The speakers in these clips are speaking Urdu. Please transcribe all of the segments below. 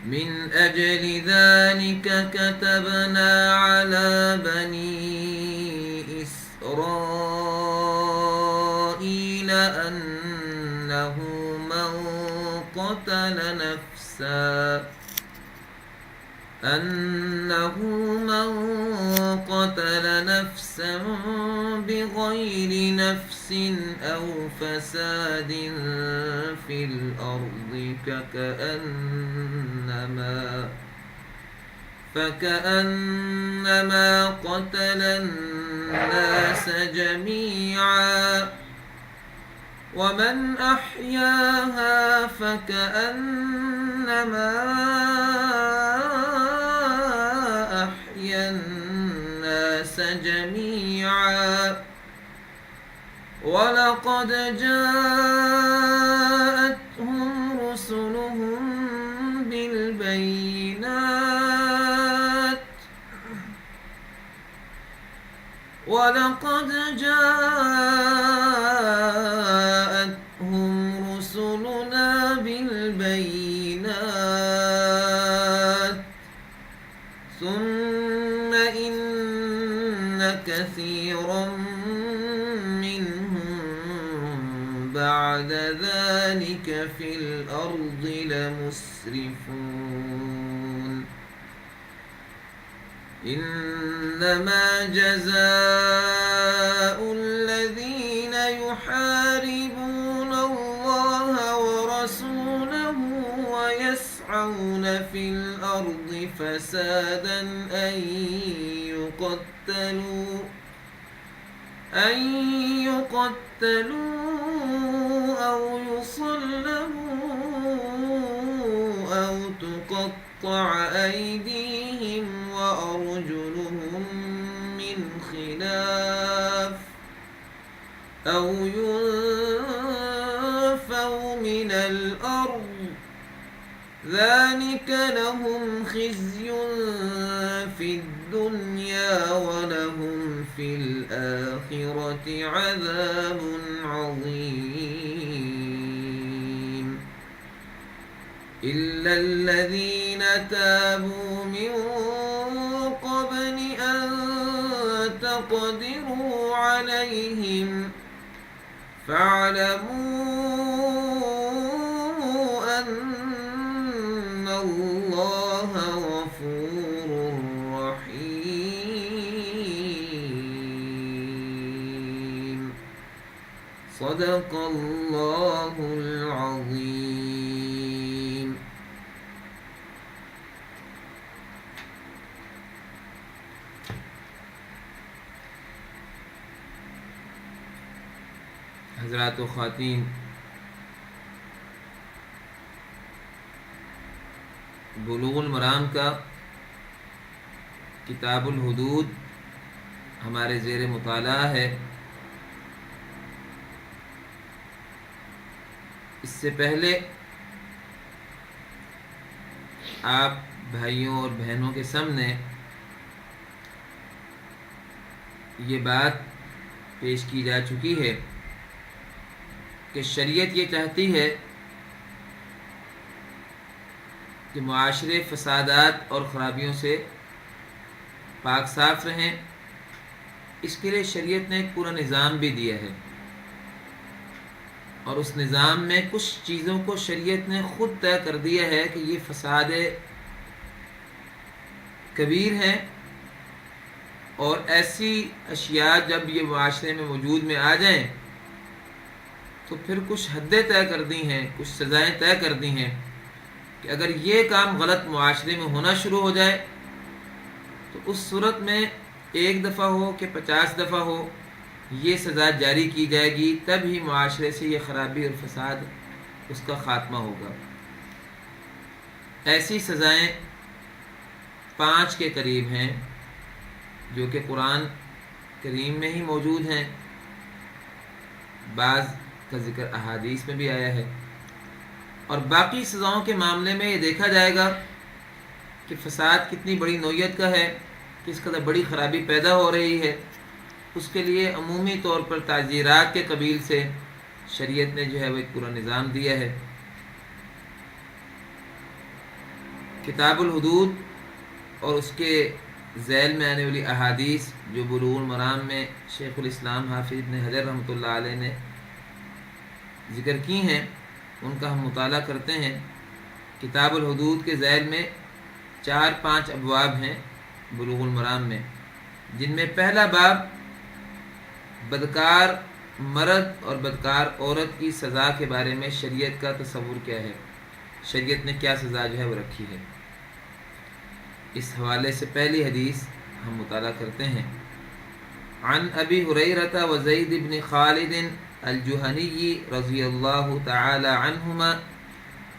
من أجل ذلك كتبنا على بني إسرائيل أنه من قتل نفسا بغير نفس أو فساد في الأرض فكأنما قتل الناس جميعا ومن أحياها فكأنما أحيا الناس جميعا ولقد جاءتهم رسلهم بالبينات ثم إن كثيرا منهم بعد ذلك في الأرض لمسرفون إنما جزاء الذين يحاربون الله ورسوله ويسعون في الأرض فسادا أن يقتلوا أو يصلبوا أو تقطع أيديهم وأرجلهم من خلاف أو ينفوا من الأرض ذلك لهم خزي في الدنيا ولهم في الآخرة عذاب عظيم إلا الذين تابوا من قبل أن تقدروا عليهم فاعلموا أن الله غفور رحيم صدق الله العظيم. حضرات و خواتین، بلوغ المرام کا کتاب الحدود ہمارے زیر مطالعہ ہے۔ اس سے پہلے آپ بھائیوں اور بہنوں کے سامنے یہ بات پیش کی جا چکی ہے کہ شریعت یہ چاہتی ہے کہ معاشرے فسادات اور خرابیوں سے پاک صاف رہیں۔ اس کے لیے شریعت نے ایک پورا نظام بھی دیا ہے، اور اس نظام میں کچھ چیزوں کو شریعت نے خود طے کر دیا ہے کہ یہ فساد کبیر ہیں، اور ایسی اشیاء جب یہ معاشرے میں وجود میں آ جائیں تو پھر کچھ حدیں طے کر دی ہیں، کچھ سزائیں طے کر دی ہیں کہ اگر یہ کام غلط معاشرے میں ہونا شروع ہو جائے تو اس صورت میں 1 دفعہ ہو کہ 50 دفعہ ہو یہ سزا جاری کی جائے گی، تب ہی معاشرے سے یہ خرابی اور فساد اس کا خاتمہ ہوگا۔ ایسی سزائیں 5 کے قریب ہیں جو کہ قرآن کریم میں ہی موجود ہیں، بعض کا ذکر احادیث میں بھی آیا ہے، اور باقی سزاؤں کے معاملے میں یہ دیکھا جائے گا کہ فساد کتنی بڑی نوعیت کا ہے، کس قدر بڑی خرابی پیدا ہو رہی ہے۔ اس کے لیے عمومی طور پر تعزیرات کے قبیل سے شریعت نے جو ہے وہ ایک پورا نظام دیا ہے۔ کتاب الحدود اور اس کے ذیل میں آنے والی احادیث جو بلوغ المرام میں شیخ الاسلام حافظ ابن حجر رحمۃ اللہ علیہ نے ذکر کی ہیں، ان کا ہم مطالعہ کرتے ہیں۔ کتاب الحدود کے ذیل میں 4-5 ابواب ہیں بلوغ المرام میں، جن میں پہلا باب بدکار مرد اور بدکار عورت کی سزا کے بارے میں شریعت کا تصور کیا ہے، شریعت نے کیا سزا جو ہے وہ رکھی ہے۔ اس حوالے سے پہلی حدیث ہم مطالعہ کرتے ہیں۔ عن ابی ہریرہ و زید بن خالد الجہنی رضی اللہ تعالی عنہما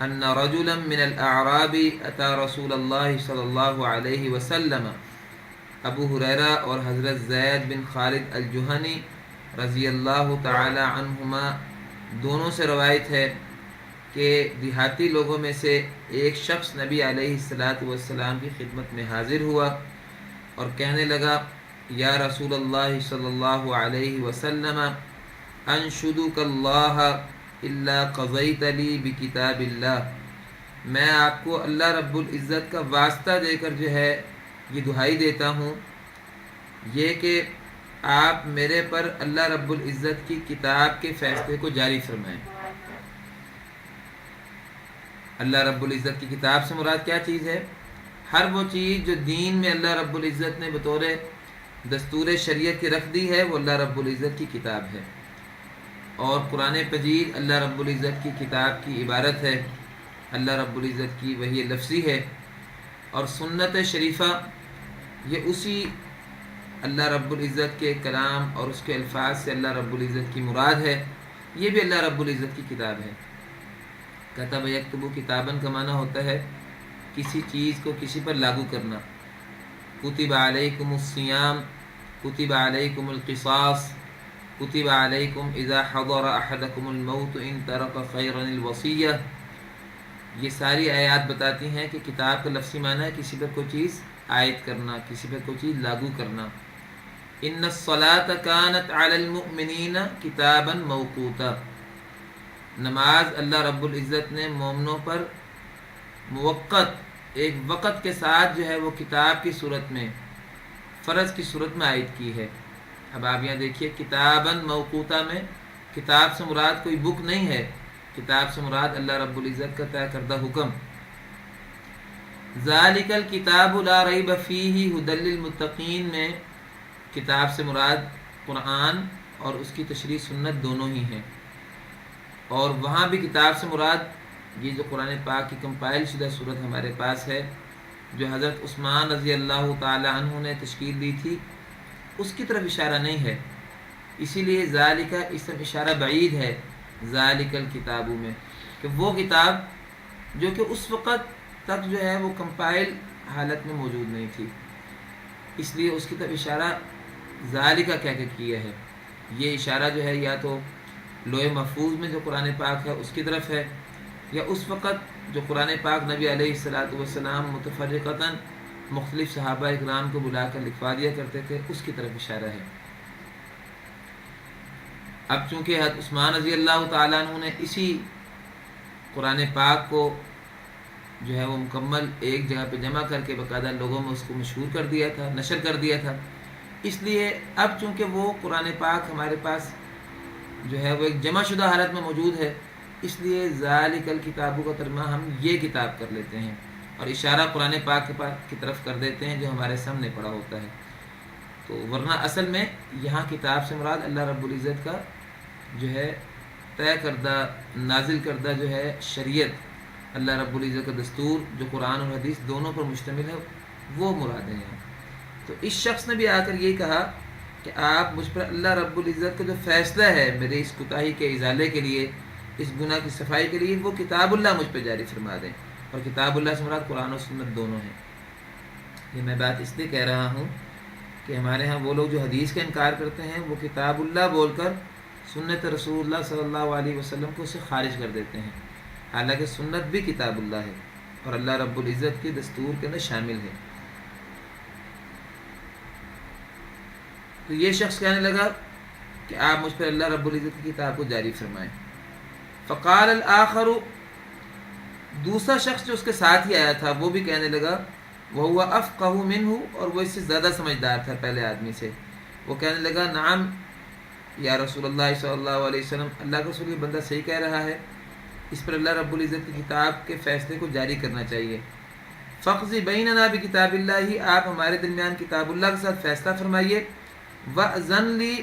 ان رجلا من الاعراب اتى رسول اللہ صلی اللہ علیہ وسلم۔ ابو ہریرہ اور حضرت زید بن خالد الجہنی رضی اللہ تعالی عنہما دونوں سے روایت ہے کہ دیہاتی لوگوں میں سے ایک شخص نبی علیہ السلام کی خدمت میں حاضر ہوا اور کہنے لگا، یا رسول اللہ صلی اللہ علیہ وسلم، انشدک اللہ الا قضیت لی بکتاب اللہ، میں آپ کو اللہ رب العزت کا واسطہ دے کر جو ہے یہ دہائی دیتا ہوں، یہ کہ آپ میرے پر اللہ رب العزت کی کتاب کے فیصلے کو جاری فرمائیں۔ اللہ رب العزت کی کتاب سے مراد کیا چیز ہے؟ ہر وہ چیز جو دین میں اللہ رب العزت نے بطور دستور شریعت کی رکھ دی ہے، وہ اللہ رب العزت کی کتاب ہے، اور قرآن مجید اللہ رب العزت کی کتاب کی عبارت ہے، اللہ رب العزت کی وحی لفظی ہے، اور سنت شریفہ یہ اسی اللہ رب العزت کے کلام اور اس کے الفاظ سے اللہ رب العزت کی مراد ہے، یہ بھی اللہ رب العزت کی کتاب ہے۔ کتب یکتب کتاباً کا معنی ہوتا ہے کسی چیز کو کسی پر لاگو کرنا۔ کتب علیکم الصیام، کتب علیکم القصاص، کتب علیکم اذا حضر احدکم الموت ان ترک خیرا الوصیہ، یہ ساری آیات بتاتی ہیں کہ کتاب کا لفظی معنی ہے کسی پر کوئی چیز عائد کرنا، کسی پر کوئی چیز لاگو کرنا۔ ان الصلاۃ کانت علی المؤمنین کتابا موقوتا، نماز اللہ رب العزت نے مومنوں پر موقت ایک وقت کے ساتھ جو ہے وہ کتاب کی صورت میں، فرض کی صورت میں عائد کی ہے۔ اب آپ یہاں دیکھیے کتاباً موقوتا میں کتاب سے مراد کوئی بک نہیں ہے، کتاب سے مراد اللہ رب العزت کا طے کردہ حکم۔ ذالک الکتاب لا ریب فیہ ھدی للمتقین میں کتاب سے مراد قرآن اور اس کی تشریح سنت دونوں ہی ہیں، اور وہاں بھی کتاب سے مراد یہ جو قرآن پاک کی کمپائل شدہ صورت ہمارے پاس ہے، جو حضرت عثمان رضی اللہ تعالی عنہ نے تشکیل دی تھی، اس کی طرف اشارہ نہیں ہے، اسی لیے ذالک اسم اشارہ بعید ہے ذالک الکتابوں میں، کہ وہ کتاب جو کہ اس وقت تک جو ہے وہ کمپائل حالت میں موجود نہیں تھی، اس لیے اس کی طرف اشارہ ذالک کہہ کے کیا ہے۔ یہ اشارہ جو ہے یا تو لوح محفوظ میں جو قرآن پاک ہے اس کی طرف ہے، یا اس وقت جو قرآن پاک نبی علیہ السلام متفرقتاً مختلف صحابہ اکرام کو بلا کر لکھوا دیا کرتے تھے، اس کی طرف اشارہ ہے۔ اب چونکہ حضرت عثمان رضی اللہ تعالیٰ عنہ نے اسی قرآن پاک کو جو ہے وہ مکمل ایک جگہ پہ جمع کر کے باقاعدہ لوگوں میں اس کو مشہور کر دیا تھا، نشر کر دیا تھا، اس لیے اب چونکہ وہ قرآن پاک ہمارے پاس جو ہے وہ ایک جمع شدہ حالت میں موجود ہے، اس لیے ذالک الکتابوں کا ترجمہ ہم یہ کتاب کر لیتے ہیں اور اشارہ قرآن پاک کی طرف کر دیتے ہیں جو ہمارے سامنے پڑا ہوتا ہے۔ تو ورنہ اصل میں یہاں کتاب سے مراد اللہ رب العزت کا جو ہے طے کردہ نازل کردہ جو ہے شریعت، اللہ رب العزت کا دستور جو قرآن اور حدیث دونوں پر مشتمل ہے، وہ مرادیں ہیں۔ تو اس شخص نے بھی آ کر یہ کہا کہ آپ مجھ پر اللہ رب العزت کا جو فیصلہ ہے میرے اس کوتاہی کے ازالے کے لیے، اس گناہ کی صفائی کے لیے، وہ کتاب اللہ مجھ پہ جاری فرما دیں، اور کتاب اللہ سے مراد قرآن و سنت دونوں ہیں۔ یہ میں بات اس لیے کہہ رہا ہوں کہ ہمارے ہاں وہ لوگ جو حدیث کا انکار کرتے ہیں وہ کتاب اللہ بول کر سنت رسول اللہ صلی اللہ علیہ وسلم کو اسے خارج کر دیتے ہیں، حالانکہ سنت بھی کتاب اللہ ہے اور اللہ رب العزت کے دستور کے اندر شامل ہے۔ تو یہ شخص کہنے لگا کہ آپ مجھ پر اللہ رب العزت کی کتاب کو جاری فرمائیں۔ فقال الآخر، دوسرا شخص جو اس کے ساتھ ہی آیا تھا وہ بھی کہنے لگا وَهُوَ أَفْقَهُ مِنْهُ، اور وہ اس سے زیادہ سمجھدار تھا پہلے آدمی سے. وہ کہنے لگا نعم یا رسول اللہ صلی اللہ علیہ وسلم، اللہ کا رسول، یہ بندہ صحیح کہہ رہا ہے، اس پر اللہ رب العزت کی کتاب کے فیصلے کو جاری کرنا چاہیے. فَقْضِ بَيْنَنَا بِكِتَابِ اللَّهِ، آپ ہمارے درمیان کتاب اللہ کے ساتھ فیصلہ فرمائیے. وَأْذَنْ لِي،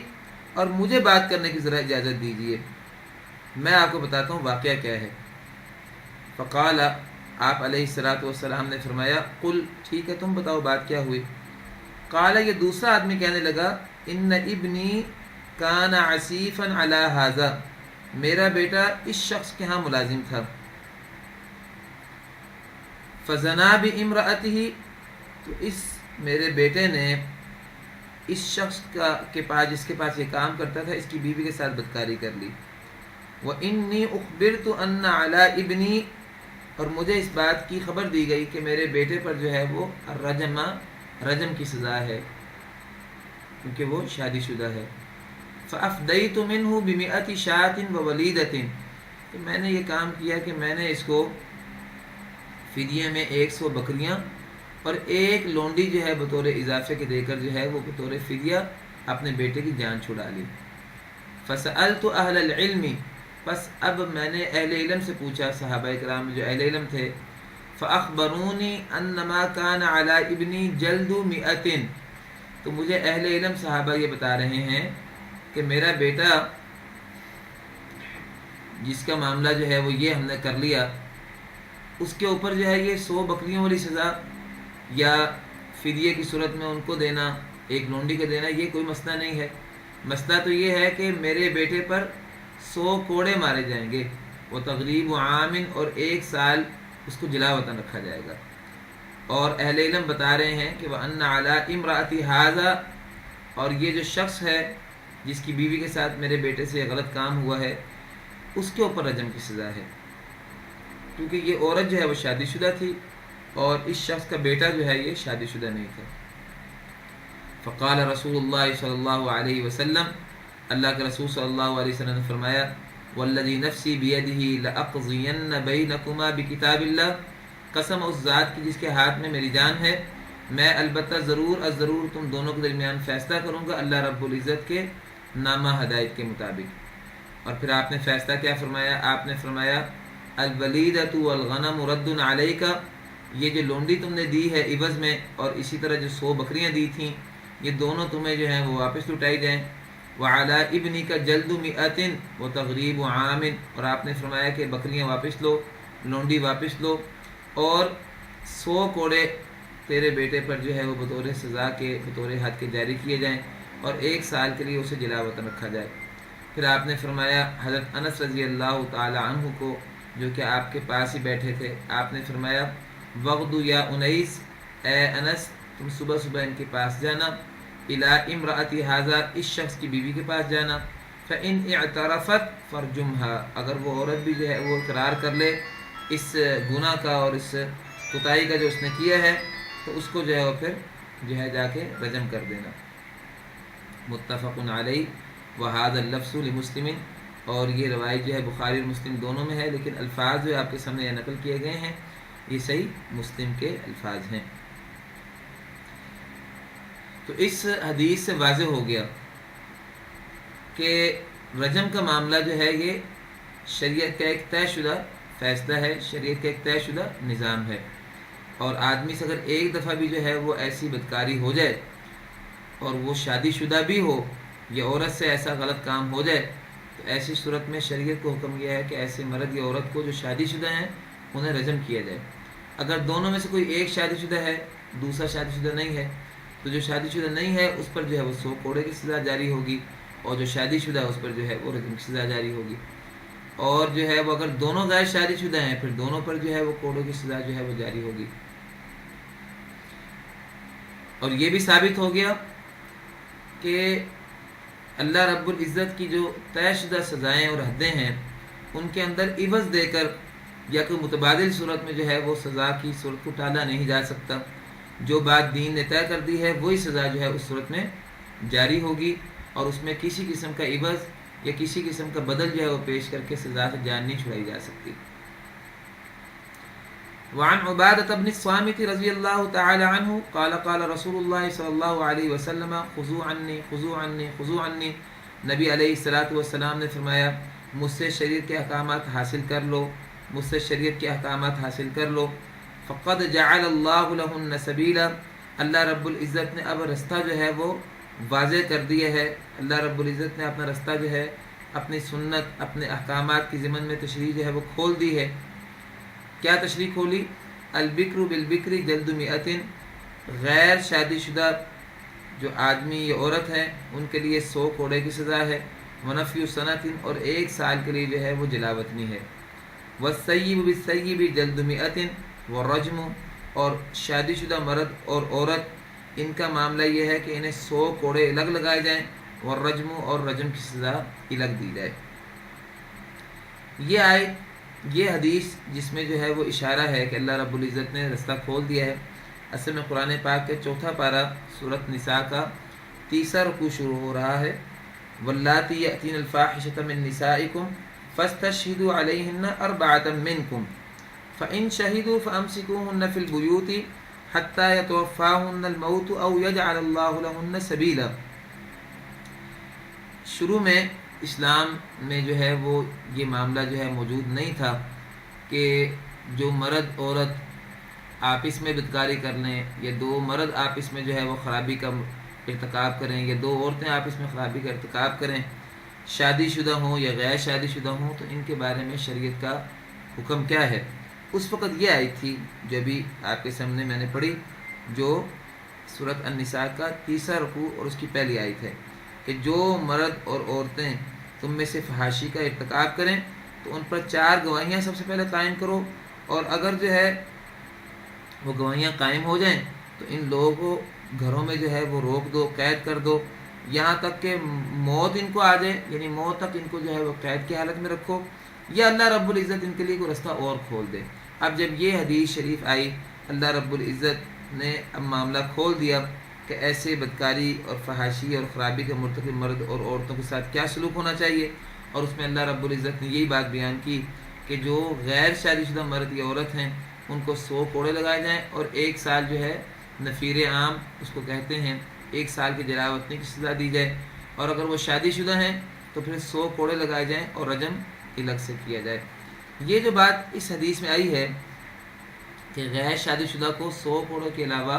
اور مجھے بات کرنے کی ذرا اجازت دیجیے، میں آپ کو بتاتا ہوں واقعہ کیا ہے. فقال، آپ علیہ الصلاۃ والسلام نے فرمایا قل، ٹھیک ہے تم بتاؤ بات کیا ہوئی. قال، یہ دوسرا آدمی کہنے لگا ان ابنی کان عسیفا علی ھذا، میرا بیٹا اس شخص کے ہاں ملازم تھا. فزنا بامرأتہ، تو اس میرے بیٹے نے اس شخص کے پاس، جس کے پاس یہ کام کرتا تھا، اس کی بیوی کے ساتھ بدکاری کر لی. وانی اخبرت ان علی ابنی، اور مجھے اس بات کی خبر دی گئی کہ میرے بیٹے پر جو ہے وہ رجم کی سزا ہے، کیونکہ وہ شادی شدہ ہے. فافدیت منہ بمئۃ شاۃ وولیدۃ، تو میں نے یہ کام کیا کہ میں نے اس کو فدیے میں 100 بکریاں اور ایک لونڈی جو ہے بطور اضافے کے دے کر جو ہے وہ بطور فدیہ اپنے بیٹے کی جان چھڑا لی. فسألت اہل العلم، بس اب میں نے اہل علم سے پوچھا، صحابہ کرام جو اہل علم تھے. فاخبرونی انما کان علی ابنی جلد 100، تو مجھے اہل علم صحابہ یہ بتا رہے ہیں کہ میرا بیٹا جس کا معاملہ جو ہے وہ یہ ہم نے کر لیا، اس کے اوپر جو ہے یہ 100 بکریوں والی سزا یا فدیے کی صورت میں ان کو دینا، ایک لونڈی کا دینا، یہ کوئی مسئلہ نہیں ہے. مسئلہ تو یہ ہے کہ میرے بیٹے پر 100 کوڑے مارے جائیں گے، وہ تغریب عام، اور 1 سال اس کو جلا وطن رکھا جائے گا. اور اہل علم بتا رہے ہیں کہ وَأَنَّ عَلَىٰ إِمْرَأَتِ هَٰذَا، اور یہ جو شخص ہے جس کی بیوی کے ساتھ میرے بیٹے سے غلط کام ہوا ہے، اس کے اوپر رجم کی سزا ہے، کیونکہ یہ عورت جو ہے وہ شادی شدہ تھی اور اس شخص کا بیٹا جو ہے یہ شادی شدہ نہیں تھا. فقال رسول اللہ صلی اللہ علیہ وسلم، اللہ کے رسول صلی اللہ علیہ وسلم نے فرمایا والذی نفسی بیدہ لأقضین بینکما بکتاب اللہ، قسم اس ذات کی جس کے ہاتھ میں میری جان ہے، میں البتہ ضرور تم دونوں کے درمیان فیصلہ کروں گا اللہ رب العزت کے نامہ ہدایت کے مطابق. اور پھر آپ نے فیصلہ کیا فرمایا؟ آپ نے فرمایا الولیدۃ والغنم رد علیک، یہ جو لونڈی تم نے دی ہے عوض میں، اور اسی طرح جو 100 بکریاں دی تھیں، یہ دونوں تمہیں جو ہیں وہ واپس لٹائی جائیں. وعلی ابنک جلد 100 وتغریب عام، اور آپ نے فرمایا کہ بکریاں واپس لو، لونڈی واپس لو، اور 100 کوڑے تیرے بیٹے پر جو ہے وہ بطور سزا کے، بطور حد کے جاری کیے جائیں، اور 1 سال کے لیے اسے جلا وطن رکھا جائے. پھر آپ نے فرمایا حضرت انس رضی اللہ تعالی عنہ کو، جو کہ آپ کے پاس ہی بیٹھے تھے، آپ نے فرمایا وغدو یا انیس، اے انس تم صبح صبح ان کے پاس جانا، الی امرأت ھذا، اس شخص کی بیوی کے پاس جانا. فإن اعترفت فرجمها، اگر وہ عورت بھی جو ہے وہ اقرار کر لے اس گناہ کا اور اس کوتاہی کا جو اس نے کیا ہے، تو اس کو جو ہے وہ پھر جو ہے جا کے رجم کر دینا. متفق علیہ وہذا اللفظ لمسلم، اور یہ روایت جو ہے بخاری اور مسلم دونوں میں ہے، لیکن الفاظ جو آپ کے سامنے یہ نقل کیے گئے ہیں یہ صحیح مسلم کے الفاظ ہیں. تو اس حدیث سے واضح ہو گیا کہ رجم کا معاملہ جو ہے یہ شریعت کا ایک طے شدہ فیصلہ ہے، شریعت کا ایک طے شدہ نظام ہے. اور آدمی سے اگر ایک دفعہ بھی جو ہے وہ ایسی بدکاری ہو جائے اور وہ شادی شدہ بھی ہو، یا عورت سے ایسا غلط کام ہو جائے، تو ایسی صورت میں شریعت کو حکم یہ ہے کہ ایسے مرد یا عورت کو جو شادی شدہ ہیں انہیں رجم کیا جائے. اگر دونوں میں سے کوئی ایک شادی شدہ ہے، دوسرا شادی شدہ نہیں ہے، تو جو شادی شدہ نہیں ہے اس پر جو ہے وہ 100 کوڑے کی سزا جاری ہوگی، اور جو شادی شدہ ہے اس پر جو ہے وہ رجم کی سزا جاری ہوگی. اور جو ہے وہ اگر دونوں غیر شادی شدہ ہیں، پھر دونوں پر جو ہے وہ کوڑوں کی سزا جو ہے وہ جاری ہوگی. اور یہ بھی ثابت ہو گیا کہ اللہ رب العزت کی جو طے شدہ سزائیں اور حدیں ہیں، ان کے اندر عوض دے کر یا کوئی متبادل صورت میں جو ہے وہ سزا کی صورت کو ٹالا نہیں جا سکتا. جو بات دین نے طے کر دی ہے وہی سزا جو ہے اس صورت میں جاری ہوگی، اور اس میں کسی قسم کا عوض یا کسی قسم کا بدل جو ہے وہ پیش کر کے سزا سے جان نہیں چھڑائی جا سکتی. وعن عبادة بن الصامت رضی اللہ تعالی عنہ قال قال رسول اللہ صلی اللہ علیہ وسلم خذوا عنی خذوا عنی خذوا عنی، نبی علیہ الصلوۃ والسلام نے فرمایا مجھ سے شریعت کے احکامات حاصل کر لو، مجھ سے شریعت کے احکامات حاصل کر لو۔ فقد جعل اللہ لہن سبیلا، اللہ رب العزت نے اب رستہ جو ہے وہ واضح کر دیا ہے، اللہ رب العزت نے اپنا رستہ جو ہے اپنی سنت اپنے احکامات کی ضمن میں تشریح جو ہے وہ کھول دی ہے۔ کیا تشریح کھولی؟ البکر بالبکر جلد مئۃ، غیر شادی شدہ جو آدمی یا عورت ہے ان کے لیے 100 کوڑے کی سزا ہے، ونفی سنۃ، اور 1 سال کے لیے جو ہے وہ جلاوطنی ہے، والثیب بالثیب جلد مئۃ والرجم، اور شادی شدہ مرد اور عورت ان کا معاملہ یہ ہے کہ انہیں 100 کوڑے الگ لگائے جائیں، والرجم، اور رجم کی سزا الگ دی جائے۔ یہ آیت، یہ حدیث جس میں جو ہے وہ اشارہ ہے کہ اللہ رب العزت نے رستہ کھول دیا ہے، اصل میں قرآن پاک کے 4 پارہ سورۃ نساء کا 3 رکوع شروع ہو رہا ہے۔ واللاتی یأتین الفاحشۃ من نسائکم فاستشہدوا علیہن 4 منکم فإن شہدوا فأمسکوہن فی البیوت حتی یتوفاہن الموت او یجعل اللہ لہن سبیلا۔ شروع میں اسلام میں جو ہے وہ یہ معاملہ جو ہے موجود نہیں تھا کہ جو مرد عورت آپس میں بدکاری کر لیں، یا 2 مرد آپس میں جو ہے وہ خرابی کا ارتکاب کریں، یا 2 عورتیں آپس میں خرابی کا ارتکاب کریں، شادی شدہ ہوں یا غیر شادی شدہ ہوں، تو ان کے بارے میں شریعت کا حکم کیا ہے۔ اس وقت یہ آئی تھی جو ابھی آپ کے سامنے میں نے پڑھی، جو سورۃ النساء کا 3 رکوع اور اس کی پہلی آیت ہے کہ جو مرد اور عورتیں تم میں سے فحاشی کا ارتکاب کریں تو ان پر 4 گواہیاں سب سے پہلے قائم کرو، اور اگر جو ہے وہ گواہیاں قائم ہو جائیں تو ان لوگوں کو گھروں میں جو ہے وہ روک دو، قید کر دو، یہاں تک کہ موت ان کو آ جائے، یعنی موت تک ان کو جو ہے وہ قید کی حالت میں رکھو، یا اللہ رب العزت ان کے لیے کوئی رستہ اور کھول دے۔ اب جب یہ حدیث شریف آئی، اللہ رب العزت نے اب معاملہ کھول دیا کہ ایسے بدکاری اور فحاشی اور خرابی کے مرتکب مرد اور عورتوں کے ساتھ کیا سلوک ہونا چاہیے، اور اس میں اللہ رب العزت نے یہی بات بیان کی کہ جو غیر شادی شدہ مرد یا عورت ہیں ان کو 100 کوڑے لگائے جائیں، اور 1 سال جو ہے نفیر عام اس کو کہتے ہیں، 1 سال کی جلاوطنی کی سزا دی جائے، اور اگر وہ شادی شدہ ہیں تو پھر 100 کوڑے لگائے جائیں اور رجم الگ سے کیا جائے۔ یہ جو بات اس حدیث میں آئی ہے کہ غیر شادی شدہ کو 100 کوڑوں کے علاوہ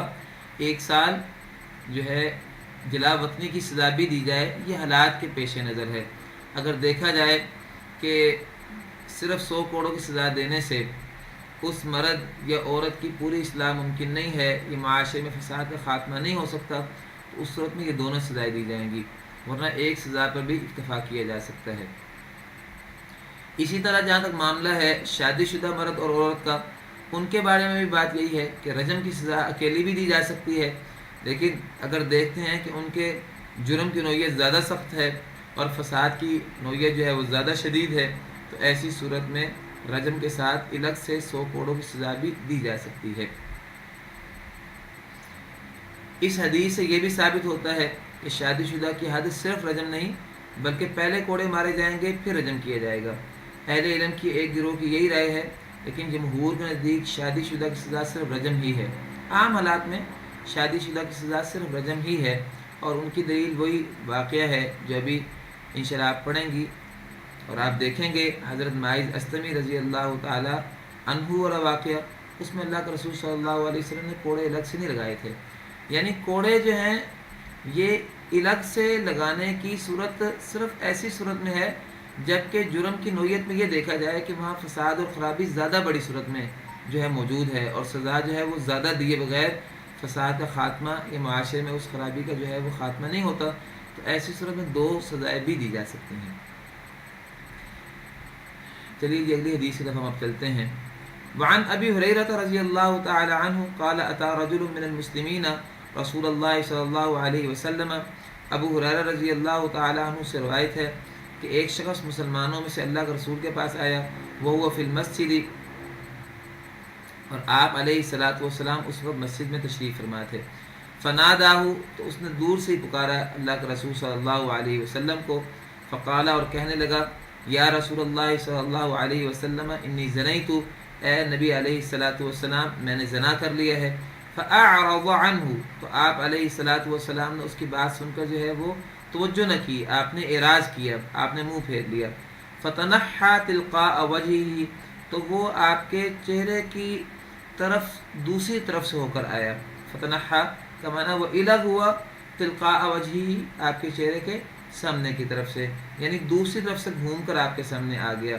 1 سال جو ہے جلا وطنی کی سزا بھی دی جائے، یہ حالات کے پیش نظر ہے۔ اگر دیکھا جائے کہ صرف 100 کوڑوں کی سزا دینے سے اس مرد یا عورت کی پوری اصلاح ممکن نہیں ہے، یہ معاشرے میں فساد کا خاتمہ نہیں ہو سکتا، تو اس صورت میں یہ دونوں سزائیں دی جائیں گی، ورنہ ایک سزا پر بھی اکتفا کیا جا سکتا ہے۔ اسی طرح جہاں تک معاملہ ہے شادی شدہ مرد اور عورت کا، ان کے بارے میں بھی بات یہی ہے کہ رجم کی سزا اکیلی بھی دی جا سکتی ہے، لیکن اگر دیکھتے ہیں کہ ان کے جرم کی نوعیت زیادہ سخت ہے اور فساد کی نوعیت جو ہے وہ زیادہ شدید ہے، تو ایسی صورت میں رجم کے ساتھ الگ سے 100 کوڑوں کی سزا بھی دی جا سکتی ہے۔ اس حدیث سے یہ بھی ثابت ہوتا ہے کہ شادی شدہ کی حد صرف رجم نہیں بلکہ پہلے کوڑے مارے جائیں گے پھر رجم کیا جائے گا۔ اہل علم کی ایک گروہ کی یہی رائے ہے، لیکن جمہور کے نزدیک شادی شدہ کی سزا صرف رجم ہی ہے۔ عام حالات میں شادی شدہ کی سزا صرف رجم ہی ہے، اور ان کی دلیل وہی واقعہ ہے جو ابھی انشاءاللہ آپ پڑھیں گی، اور آپ دیکھیں گے حضرت معاذ اسلمی رضی اللہ تعالی عنہ والا واقعہ، اس میں اللہ کے رسول صلی اللہ علیہ وسلم نے کوڑے الگ سے نہیں لگائے تھے۔ یعنی کوڑے جو ہیں یہ الگ سے لگانے کی صورت صرف ایسی صورت میں ہے جبکہ جرم کی نوعیت میں یہ دیکھا جائے کہ وہاں فساد اور خرابی زیادہ بڑی صورت میں جو ہے موجود ہے، اور سزا جو ہے وہ زیادہ دیے بغیر فساد کا خاتمہ یا معاشرے میں اس خرابی کا جو ہے وہ خاتمہ نہیں ہوتا، تو ایسی صورت میں 2 سزائیں بھی دی جا سکتی ہیں۔ چلیے جی اگلی حدیث کی طرف ہم اب چلتے ہیں۔ وعن ابی ہریرہ رضی اللہ تعالی عنہ قال اتى رجل من المسلمین رسول اللہ صلی اللہ علیہ وسلم، ابو ہریرہ رضی اللہ تعالی عنہ سے روایت ہے کہ ایک شخص مسلمانوں میں سے اللہ کے رسول کے پاس آیا، وہ فی المسجد، اور آپ علیہ الصلوۃ والسلام اس وقت مسجد میں تشریف فرما تھے۔ فناداہ، تو اس نے دور سے ہی پکارا اللہ کے رسول صلی اللہ علیہ وسلم کو، فقالا، اور کہنے لگا یا رسول اللہ صلی اللہ علیہ وسلم انی زنیت، اے نبی علیہ الصلاۃ والسلام میں نے زنا کر لیا ہے۔ فاعرض عنہ، تو آپ علیہ الصلاۃ والسلام نے اس کی بات سن کر جو ہے وہ توجہ نہ کی، آپ نے اعراض کیا، آپ نے منہ پھیر لیا۔ فتنحى تلقاء وجهه، تو وہ آپ کے چہرے کی طرف دوسری طرف سے ہو کر آیا۔ فتنحى کا معنی وہ الگ ہوا، تلقاء وجهه آپ کے چہرے کے سامنے کی طرف سے، یعنی دوسری طرف سے گھوم کر آپ کے سامنے آ گیا۔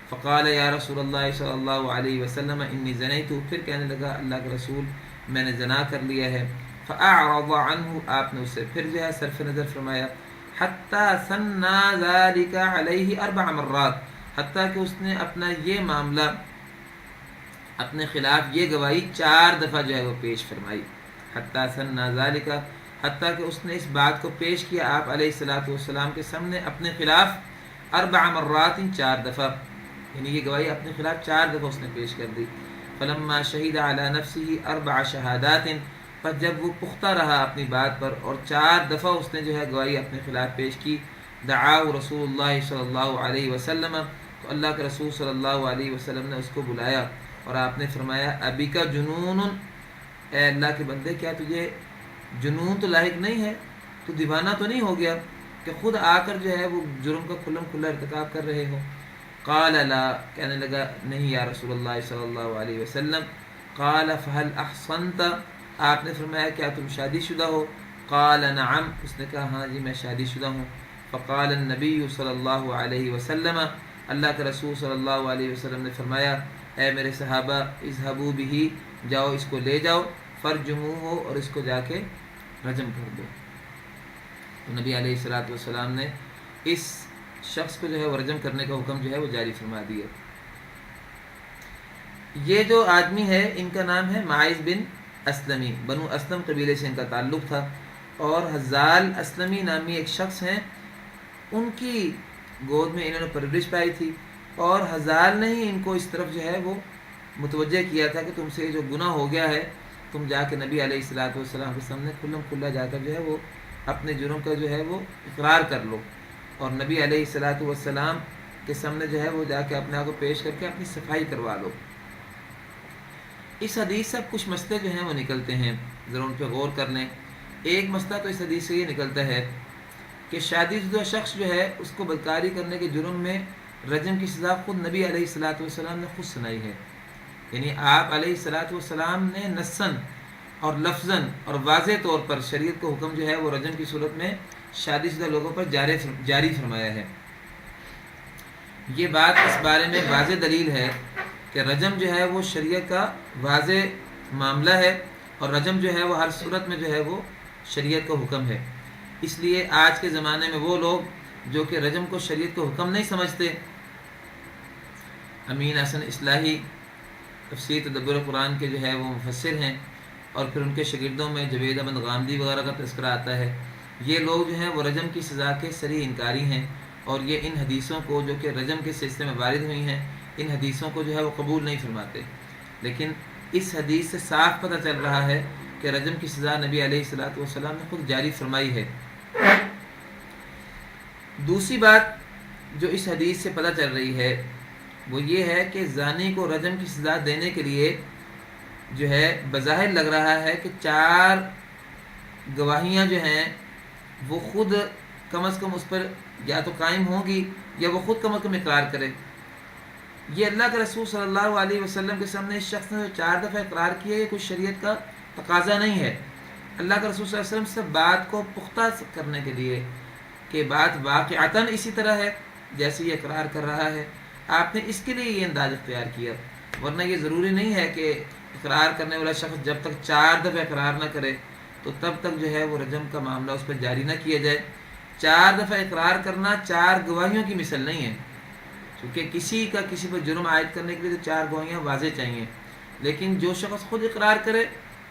فقال یا رسول اللہ صلی اللہ علیہ وسلم انی زنیت، پھر کہنے لگا اللہ کے رسول میں نے زنا کر لیا ہے۔ فاعرض عنہ، آپ نے اس سے پھر جو ہے صرف نظر فرمایا۔ حتی ثنا ذلک علیہ 4 مرات، حتیٰ کہ اس نے اپنا یہ معاملہ اپنے خلاف یہ گواہی 4 دفعہ جو ہے وہ پیش فرمائی۔ حتی ثنا ذلک، حتیٰ کہ اس نے اس بات کو پیش کیا آپ علیہ الصلاۃ والسلام کے سامنے اپنے خلاف 4 مرات، 4 دفعہ، یعنی یہ گواہی اپنے خلاف 4 دفعہ اس نے پیش کر دی۔ فلما شہد علی نفسہ 4 شہادات، پر جب وہ پختہ رہا اپنی بات پر اور 4 دفعہ اس نے جو ہے گواہی اپنے خلاف پیش کی، دعاہ رسول اللہ صلی اللہ علیہ وسلم، تو اللہ کے رسول صلی اللہ علیہ وسلم نے اس کو بلایا اور آپ نے فرمایا ابی کا جنون، اے اللہ کے بندے کیا تجھے جنون تو لاحق نہیں ہے، تو دیوانہ تو نہیں ہو گیا کہ خود آ کر جو ہے وہ جرم کا کھلم کھلا ارتکاب کر رہے ہو؟ قال لا، کہنے لگا نہیں یا رسول اللہ صلی اللہ علیہ وسلم۔ قال فهل احصنت، آپ نے فرمایا کیا تم شادی شدہ ہو؟ قال نعم، اس نے کہا ہاں جی میں شادی شدہ ہوں۔ فقال النبی صلی اللہ علیہ وسلم، اللہ کے رسول صلی اللہ علیہ وسلم نے فرمایا اے میرے صحابہ اذهبوا به، جاؤ اس کو لے جاؤ، فرجموہ، اور اس کو جا کے رجم کر دو۔ تو نبی علیہ الصلوۃ والسلام نے اس شخص کو جو ہے وہ رجم کرنے کا حکم جو ہے وہ جاری فرما دیا۔ یہ جو آدمی ہے ان کا نام ہے معاذ بن اسلمی، بنو اسلم قبیلے سے ان کا تعلق تھا، اور حزال اسلمی نامی ایک شخص ہیں، ان کی گود میں انہوں نے پرورش پائی تھی، اور حزال نے ہی ان کو اس طرف جو ہے وہ متوجہ کیا تھا کہ تم سے جو گناہ ہو گیا ہے تم جا کے نبی علیہ الصلوۃ والسلام کے سامنے کھلم کھلا جا کر جو ہے وہ اپنے جرم کا جو ہے وہ اقرار کر لو، اور نبی علیہ الصلوۃ والسلام کے سامنے جو ہے وہ جا کے اپنے آپ کو پیش کر کے اپنی صفائی کروا لو۔ اس حدیث سے کچھ مسئلے جو ہیں وہ نکلتے ہیں، ذرا ان پہ غور کر لیں۔ ایک مسئلہ تو اس حدیث سے یہ نکلتا ہے کہ شادی شدہ شخص جو ہے اس کو بدکاری کرنے کے جرم میں رجم کی سزا خود نبی علیہ الصلوۃ والسلام نے خود سنائی ہے، یعنی آپ علیہ الصلوۃ والسلام نے نصاً اور لفظاً اور واضح طور پر شریعت کو حکم جو ہے وہ رجم کی صورت میں شادی شدہ لوگوں پر جاری فرمایا ہے۔ یہ بات اس بارے میں واضح دلیل ہے کہ رجم جو ہے وہ شریعت کا واضح معاملہ ہے، اور رجم جو ہے وہ ہر صورت میں جو ہے وہ شریعت کا حکم ہے۔ اس لیے آج کے زمانے میں وہ لوگ جو کہ رجم کو شریعت کو حکم نہیں سمجھتے، امین حسن اصلاحی تفسیر تدبر قرآن کے جو ہے وہ مفسر ہیں، اور پھر ان کے شاگردوں میں جوید احمد غامدی وغیرہ کا تذکرہ آتا ہے، یہ لوگ جو ہیں وہ رجم کی سزا کے صریح انکاری ہیں، اور یہ ان حدیثوں کو جو کہ رجم کے سلسلے میں وارد ہوئی ہیں ان حدیثوں کو جو ہے وہ قبول نہیں فرماتے۔ لیکن اس حدیث سے صاف پتہ چل رہا ہے کہ رجم کی سزا نبی علیہ الصلوۃ والسلام نے خود جاری فرمائی ہے۔ دوسری بات جو اس حدیث سے پتہ چل رہی ہے وہ یہ ہے کہ زانی کو رجم کی سزا دینے کے لیے جو ہے بظاہر لگ رہا ہے کہ 4 گواہیاں جو ہیں وہ خود کم از کم اس پر یا تو قائم ہوں گی یا وہ خود کم از کم اقرار کرے۔ یہ اللہ کے رسول صلی اللہ علیہ وسلم کے سامنے اس شخص نے جو 4 دفعہ اقرار کیا یہ کوئی شریعت کا تقاضا نہیں ہے۔ اللہ کے رسول صلی اللہ علیہ وسلم سے بات کو پختہ کرنے کے لیے کہ بات واقعتاً اسی طرح ہے جیسے یہ اقرار کر رہا ہے، آپ نے اس کے لیے یہ انداز اختیار کیا، ورنہ یہ ضروری نہیں ہے کہ اقرار کرنے والا شخص جب تک 4 دفعہ اقرار نہ کرے تو تب تک جو ہے وہ رجم کا معاملہ اس پر جاری نہ کیا جائے۔ 4 دفعہ اقرار کرنا 4 گواہیوں کی مثل نہیں ہے، کیونکہ کسی کا کسی پر جرم عائد کرنے کے لیے تو 4 گواہیاں واضح چاہیے، لیکن جو شخص خود اقرار کرے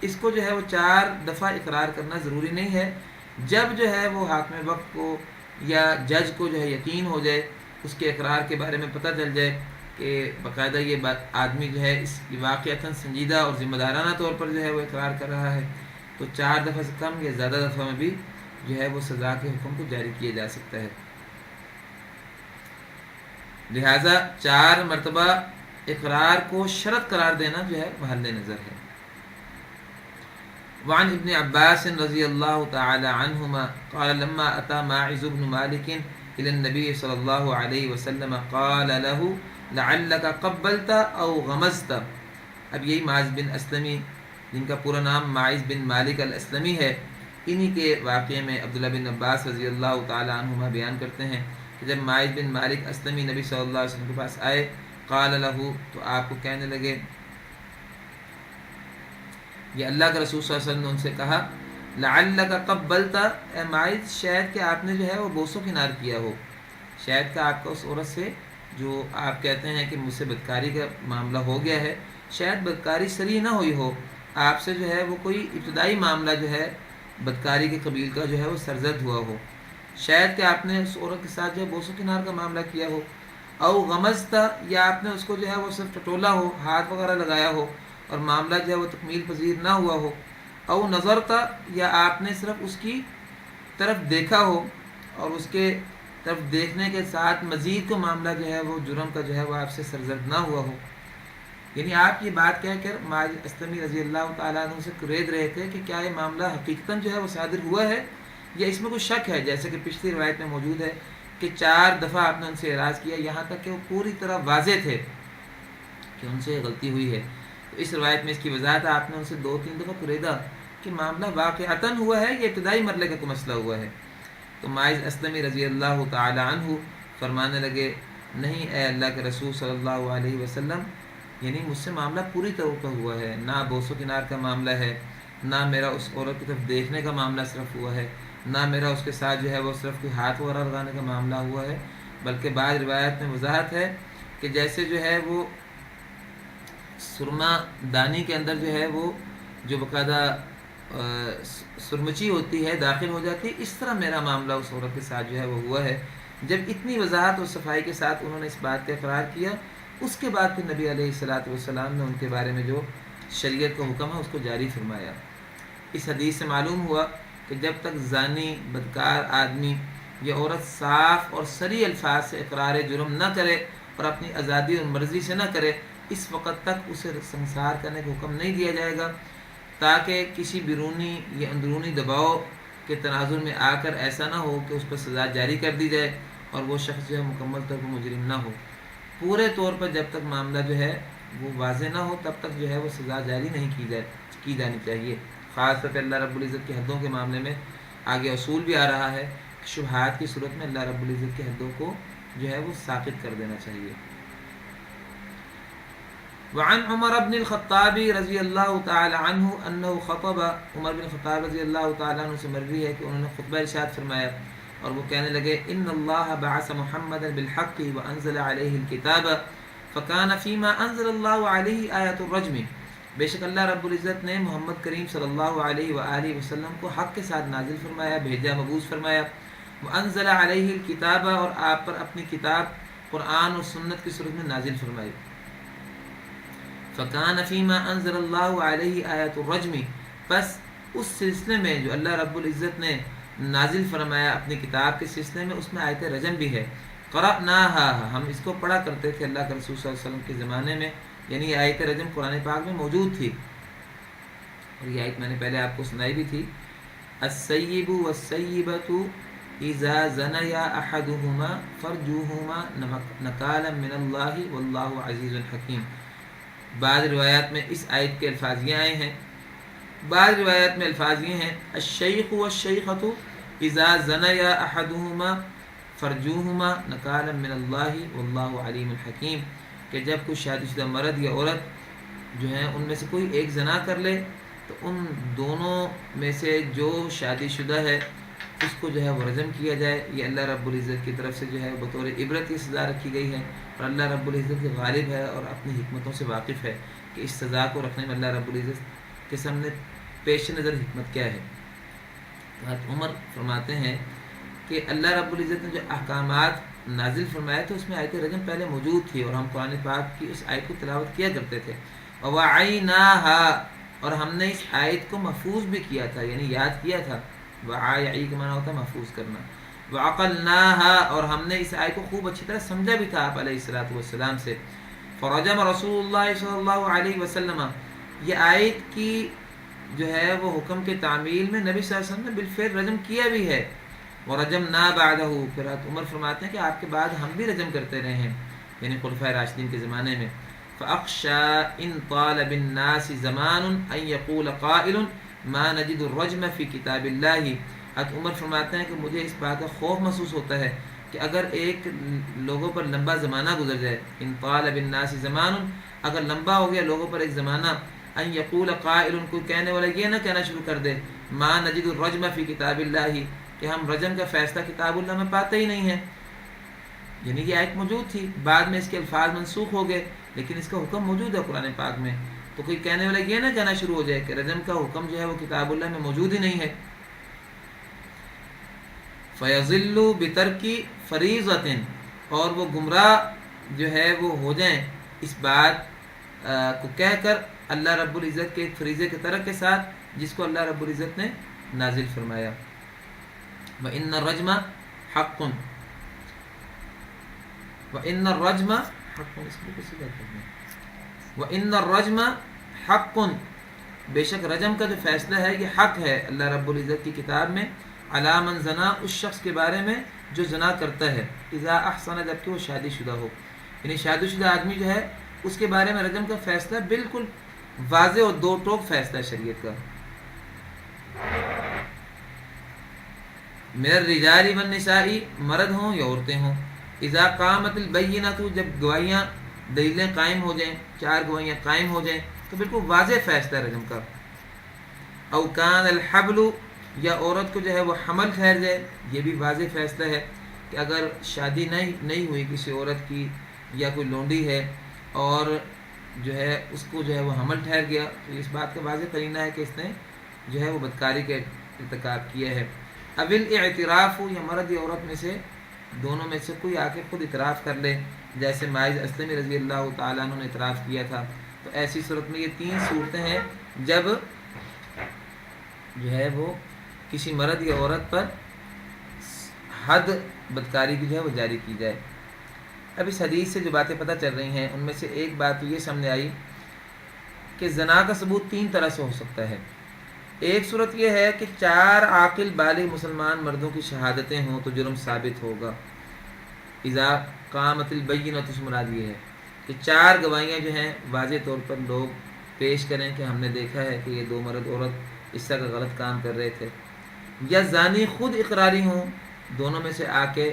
اس کو جو ہے وہ 4 دفعہ اقرار کرنا ضروری نہیں ہے۔ جب جو ہے وہ حاکم وقت کو یا جج کو جو ہے یقین ہو جائے، اس کے اقرار کے بارے میں پتہ چل جائے کہ باقاعدہ یہ بات آدمی جو ہے اس کی واقعتاً سنجیدہ اور ذمہ دارانہ طور پر جو ہے وہ اقرار کر رہا ہے، تو 4 دفعہ سے کم یا زیادہ دفعہ میں بھی جو ہے وہ سزا کے حکم کو جاری کیا جا سکتا ہے۔ لہٰذا 4 مرتبہ اقرار کو شرط قرار دینا جو ہے محل نظر ہے۔ وعن ابن عباس رضی اللہ تعالی عنہما قال لما اتى ماعز بن مالك الى النبي صلی اللہ علیہ وسلم قال له لعلك قبلت او غمزت۔ اب یہی ماعز بن اسلمی، جن کا پورا نام ماعز بن مالک الاسلمی ہے، انہی کے واقعے میں عبداللہ بن عباس رضی اللہ تعالی عنہما بیان کرتے ہیں کہ جب ماعز بن مالک اسلمی نبی صلی اللہ علیہ وسلم کے پاس آئے، قال له، تو آپ کو کہنے لگے، یہ اللہ کے رسول صلی اللہ علیہ وسلم نے ان سے کہا، لعلک قبلت، اے ماعز شاید کہ آپ نے جو ہے وہ بوس و کنار کیا ہو، شاید کہ آپ کا اس عورت سے جو آپ کہتے ہیں کہ مجھ سے بدکاری کا معاملہ ہو گیا ہے، شاید بدکاری صریح نہ ہوئی ہو، آپ سے جو ہے وہ کوئی ابتدائی معاملہ جو ہے بدکاری کے قبیل کا جو ہے وہ سرزد ہوا ہو، شاید کہ آپ نے اس عورت کے ساتھ جو ہے بوس و کنار کا معاملہ کیا ہو، او غمزتا، یا آپ نے اس کو جو ہے وہ صرف ٹٹولا ہو، ہاتھ وغیرہ لگایا ہو اور معاملہ جو ہے وہ تکمیل پذیر نہ ہوا ہو، او نظرتا، یا آپ نے صرف اس کی طرف دیکھا ہو اور اس کے طرف دیکھنے کے ساتھ مزید کو معاملہ جو ہے وہ جرم کا جو ہے وہ آپ سے سرزد نہ ہوا ہو۔ یعنی آپ یہ بات کہہ کر ماعز اسلمی رضی اللہ تعالیٰ عنہ سے قرید رہے تھے کہ کیا یہ معاملہ حقیقتاً جو ہے وہ صادر ہوا ہے یا اس میں کوئی شک ہے، جیسے کہ پچھلی روایت میں موجود ہے کہ 4 دفعہ آپ نے ان سے اعراض کیا، یہاں تک کہ وہ پوری طرح واضح تھے کہ ان سے غلطی ہوئی ہے۔ تو اس روایت میں اس کی وضاحت ہے، آپ نے ان سے 2-3 دفعہ قریدا کہ معاملہ واقعتاً ہوا ہے یا ابتدائی مرحلے کا کوئی مسئلہ ہوا ہے۔ تو ماعز اسلمی رضی اللہ تعالی عنہ فرمانے لگے، نہیں اے اللہ کے رسول صلی اللہ علیہ وسلم، یعنی مجھ سے معاملہ پوری طور پر ہوا ہے، نہ بوس و کنار کا معاملہ ہے، نہ میرا اس عورت کی طرف دیکھنے کا معاملہ صرف ہوا ہے، نہ میرا اس کے ساتھ جو ہے وہ صرف کوئی ہاتھ وغیرہ لگانے کا معاملہ ہوا ہے، بلکہ بعض روایت میں وضاحت ہے کہ جیسے جو ہے وہ سرما دانی کے اندر جو ہے وہ جو باقاعدہ سرمچی ہوتی ہے داخل ہو جاتی ہے، اس طرح میرا معاملہ اس عورت کے ساتھ جو ہے وہ ہوا ہے۔ جب اتنی وضاحت اور صفائی کے ساتھ انہوں نے اس بات کا اقرار کیا، اس کے بعد پھر نبی علیہ الصلاۃ والسلام نے ان کے بارے میں جو شریعت کا حکم ہے اس کو جاری فرمایا۔ اس حدیث سے معلوم ہوا کہ جب تک زانی بدکار آدمی یا عورت صاف اور صریح الفاظ سے اقرار جرم نہ کرے اور اپنی آزادی اور مرضی سے نہ کرے، اس وقت تک اسے سنسار کرنے کا حکم نہیں دیا جائے گا، تاکہ کسی بیرونی یا اندرونی دباؤ کے تناظر میں آ کر ایسا نہ ہو کہ اس پر سزا جاری کر دی جائے اور وہ شخص جو ہے مکمل طور پر مجرم نہ ہو۔ پورے طور پر جب تک معاملہ جو ہے وہ واضح نہ ہو تب تک جو ہے وہ سزا جاری نہیں کی جانی چاہیے۔ خاص طور پہ اللہ رب العزت کی حدوں کے معاملے میں آگے اصول بھی آ رہا ہے کہ شبہات کی صورت میں اللہ رب العزت کی حدوں کو جو ہے وہ ثابت کر دینا چاہیے۔ وعن عمر بن الخطاب رضی اللہ تعالی عنہ انہ خطب، عمر بن الخطاب رضی اللہ تعالی عنہ سے مروی ہے کہ انہوں نے خطبہ ارشاد فرمایا اور وہ کہنے لگے، ان اللہ بعث محمدا بالحق وانزل علیہ الکتاب فکان فیما انزل اللہ علیہ آیۃ الرجم، بے شک اللہ رب العزت نے محمد کریم صلی اللہ علیہ وآلہ وسلم کو حق کے ساتھ نازل فرمایا، بھیجا، مبعوث فرمایا، وانزل علیہ الکتاب، اور آپ پر اپنی کتاب قرآن اور سنت کی صورت میں نازل فرمائی، فکان فیما انزل اللہ علیہ آیۃ الرجم، پس اس سلسلے میں جو اللہ رب العزت نے نازل فرمایا اپنی کتاب کے سلسلے میں، اس میں آیت رجم بھی ہے، قرأناها، ہم اس کو پڑھا کرتے تھے اللہ کے رسول صلی اللہ علیہ وسلم کے زمانے میں، یعنی آیت رجم قرآن پاک میں موجود تھی، اور یہ آیت میں نے پہلے آپ کو سنائی بھی تھی، السیب والسیبۃ اذا زنیا احدہما فرجوہما نکالا من اللہ واللہ عزیز حکیم۔ بعض روایات میں اس آیت کے الفاظ یہ آئے ہیں، بعض روایات میں الفاظ یہ ہیں، الشیخ والشیخۃ اذا زنیا احدہما فرجوہما نکالا من اللہ واللہ علیم الحکیم، کہ جب کوئی شادی شدہ مرد یا عورت جو ہیں ان میں سے کوئی ایک زنا کر لے تو ان دونوں میں سے جو شادی شدہ ہے اس کو جو ہے وہ رجم کیا جائے۔ یہ اللہ رب العزت کی طرف سے جو ہے بطور عبرت یہ سزا رکھی گئی ہے، اور اللہ رب العزت غالب ہے اور اپنی حکمتوں سے واقف ہے کہ اس سزا کو رکھنے میں اللہ رب العزت کے سامنے پیش نظر حکمت کیا ہے۔ حضرت عمر فرماتے ہیں کہ اللہ رب العزت نے جو احکامات نازل فرمائے تو اس میں آیت رجم پہلے موجود تھی، اور ہم قرآن پاک کی اس آیت کو تلاوت کیا کرتے تھے، وَوَعَيْنَاهَا، اور ہم نے اس آیت کو محفوظ بھی کیا تھا، یعنی یاد کیا تھا، وعائی کا معنی ہوتا ہے محفوظ کرنا، وعقلناها، اور ہم نے اس آیت کو خوب اچھی طرح سمجھا بھی تھا آپ علیہ الصلوۃ والسلام سے. فرجم رسول اللہ صلی اللہ علیہ وسلم، یہ آیت کی جو ہے وہ حکم کے تعمیل میں نبی صلی اللہ علیہ وسلم نے بالفعل رجم کیا بھی ہے. ورجمنا بعدہ، پھر عمر فرماتے ہیں کہ آپ کے بعد ہم بھی رجم کرتے رہے ہیں، یعنی خلفائے راشدین کے زمانے میں. فاخشى ان طال بالناس زمان ان يقول قائل ما نجد الرجم في كتاب الله. عمر فرماتے ہیں کہ مجھے اس بات کا خوف محسوس ہوتا ہے کہ اگر ایک لوگوں پر لمبا زمانہ گزر جائے، ان طال بالناس زمان، اگر لمبا ہو گیا لوگوں پر ایک زمانہ، ان یقول قائل، کوئی کہنے والا یہ نہ کہنا شروع کر دے، ما نجد الرجم فی کتاب اللہ، کہ ہم رجم کا فیصلہ کتاب اللہ میں پاتے ہی نہیں ہیں. یعنی یہ آیت موجود تھی، بعد میں اس کے الفاظ منسوخ ہو گئے، لیکن اس کا حکم موجود ہے قرآن پاک میں. تو کوئی کہنے والا یہ نہ کہنا شروع ہو جائے کہ رجم کا حکم جو ہے وہ کتاب اللہ میں موجود ہی نہیں ہے. فیضل بترک فریضۃ، اور وہ گمراہ جو ہے وہ ہو جائیں اس بات کو کہہ کر اللہ رب العزت کے ایک فریضے کے ترک کے ساتھ جس کو اللہ رب العزت نے نازل فرمایا. وَإِنَّ الرَّجْمَ حَقٌّ، وَإِنَّ الرَّجْمَ حَقٌّ، اس کو کسی بات کرنا ہے. وَإِنَّ الرَّجْمَ حَقٌّ، بے شک رجم کا جو فیصلہ ہے یہ حق ہے اللہ رب العزت کی کتاب میں. علی من زنا، اس شخص کے بارے میں جو زنا کرتا ہے، اذا احسن، جبکہ وہ شادی شدہ ہو. یعنی شادی شدہ آدمی جو ہے اس کے بارے میں رجم کا فیصلہ بالکل واضح اور دو ٹوک فیصلہ ہے شریعت کا. من الرجال والنساء، مرد ہوں یا عورتیں ہوں. اذا قامت البینۃ، جب گواہیاں دلیلیں قائم ہو جائیں، 4 گواہیاں قائم ہو جائیں تو بالکل واضح فیصلہ ہے رجم کا. او کان الحبل، یا عورت کو جو ہے وہ حمل ٹھہر جائے، یہ بھی واضح فیصلہ ہے کہ اگر شادی نہیں ہوئی کسی عورت کی یا کوئی لونڈی ہے اور جو ہے اس کو جو ہے وہ حمل ٹھہر گیا تو اس بات کا واضح قرینہ ہے کہ اس نے جو ہے وہ بدکاری کا ارتکاب کیا ہے. اول اعتراف، یا مرد یا عورت میں سے دونوں میں سے کوئی آ کے خود اعتراف کر لے، جیسے ماعز اسلمی رضی اللہ تعالیٰ عنہ نے اعتراف کیا تھا. تو ایسی صورت میں یہ 3 صورتیں ہیں جب جو ہے وہ کسی مرد یا عورت پر حد بدکاری کی جو ہے وہ جاری کی جائے. اب اس حدیث سے جو باتیں پتہ چل رہی ہیں ان میں سے ایک بات یہ سامنے آئی کہ زنا کا ثبوت 3 طرح سے ہو سکتا ہے. ایک صورت یہ ہے کہ 4 عاقل بالغ مسلمان مردوں کی شہادتیں ہوں تو جرم ثابت ہوگا. اذا قامت البینۃ، سے مراد یہ ہے کہ 4 گواہیاں جو ہیں واضح طور پر لوگ پیش کریں کہ ہم نے دیکھا ہے کہ یہ 2 مرد عورت اس طرح کا غلط کام کر رہے تھے. یا زانی خود اقراری ہوں، دونوں میں سے آ کے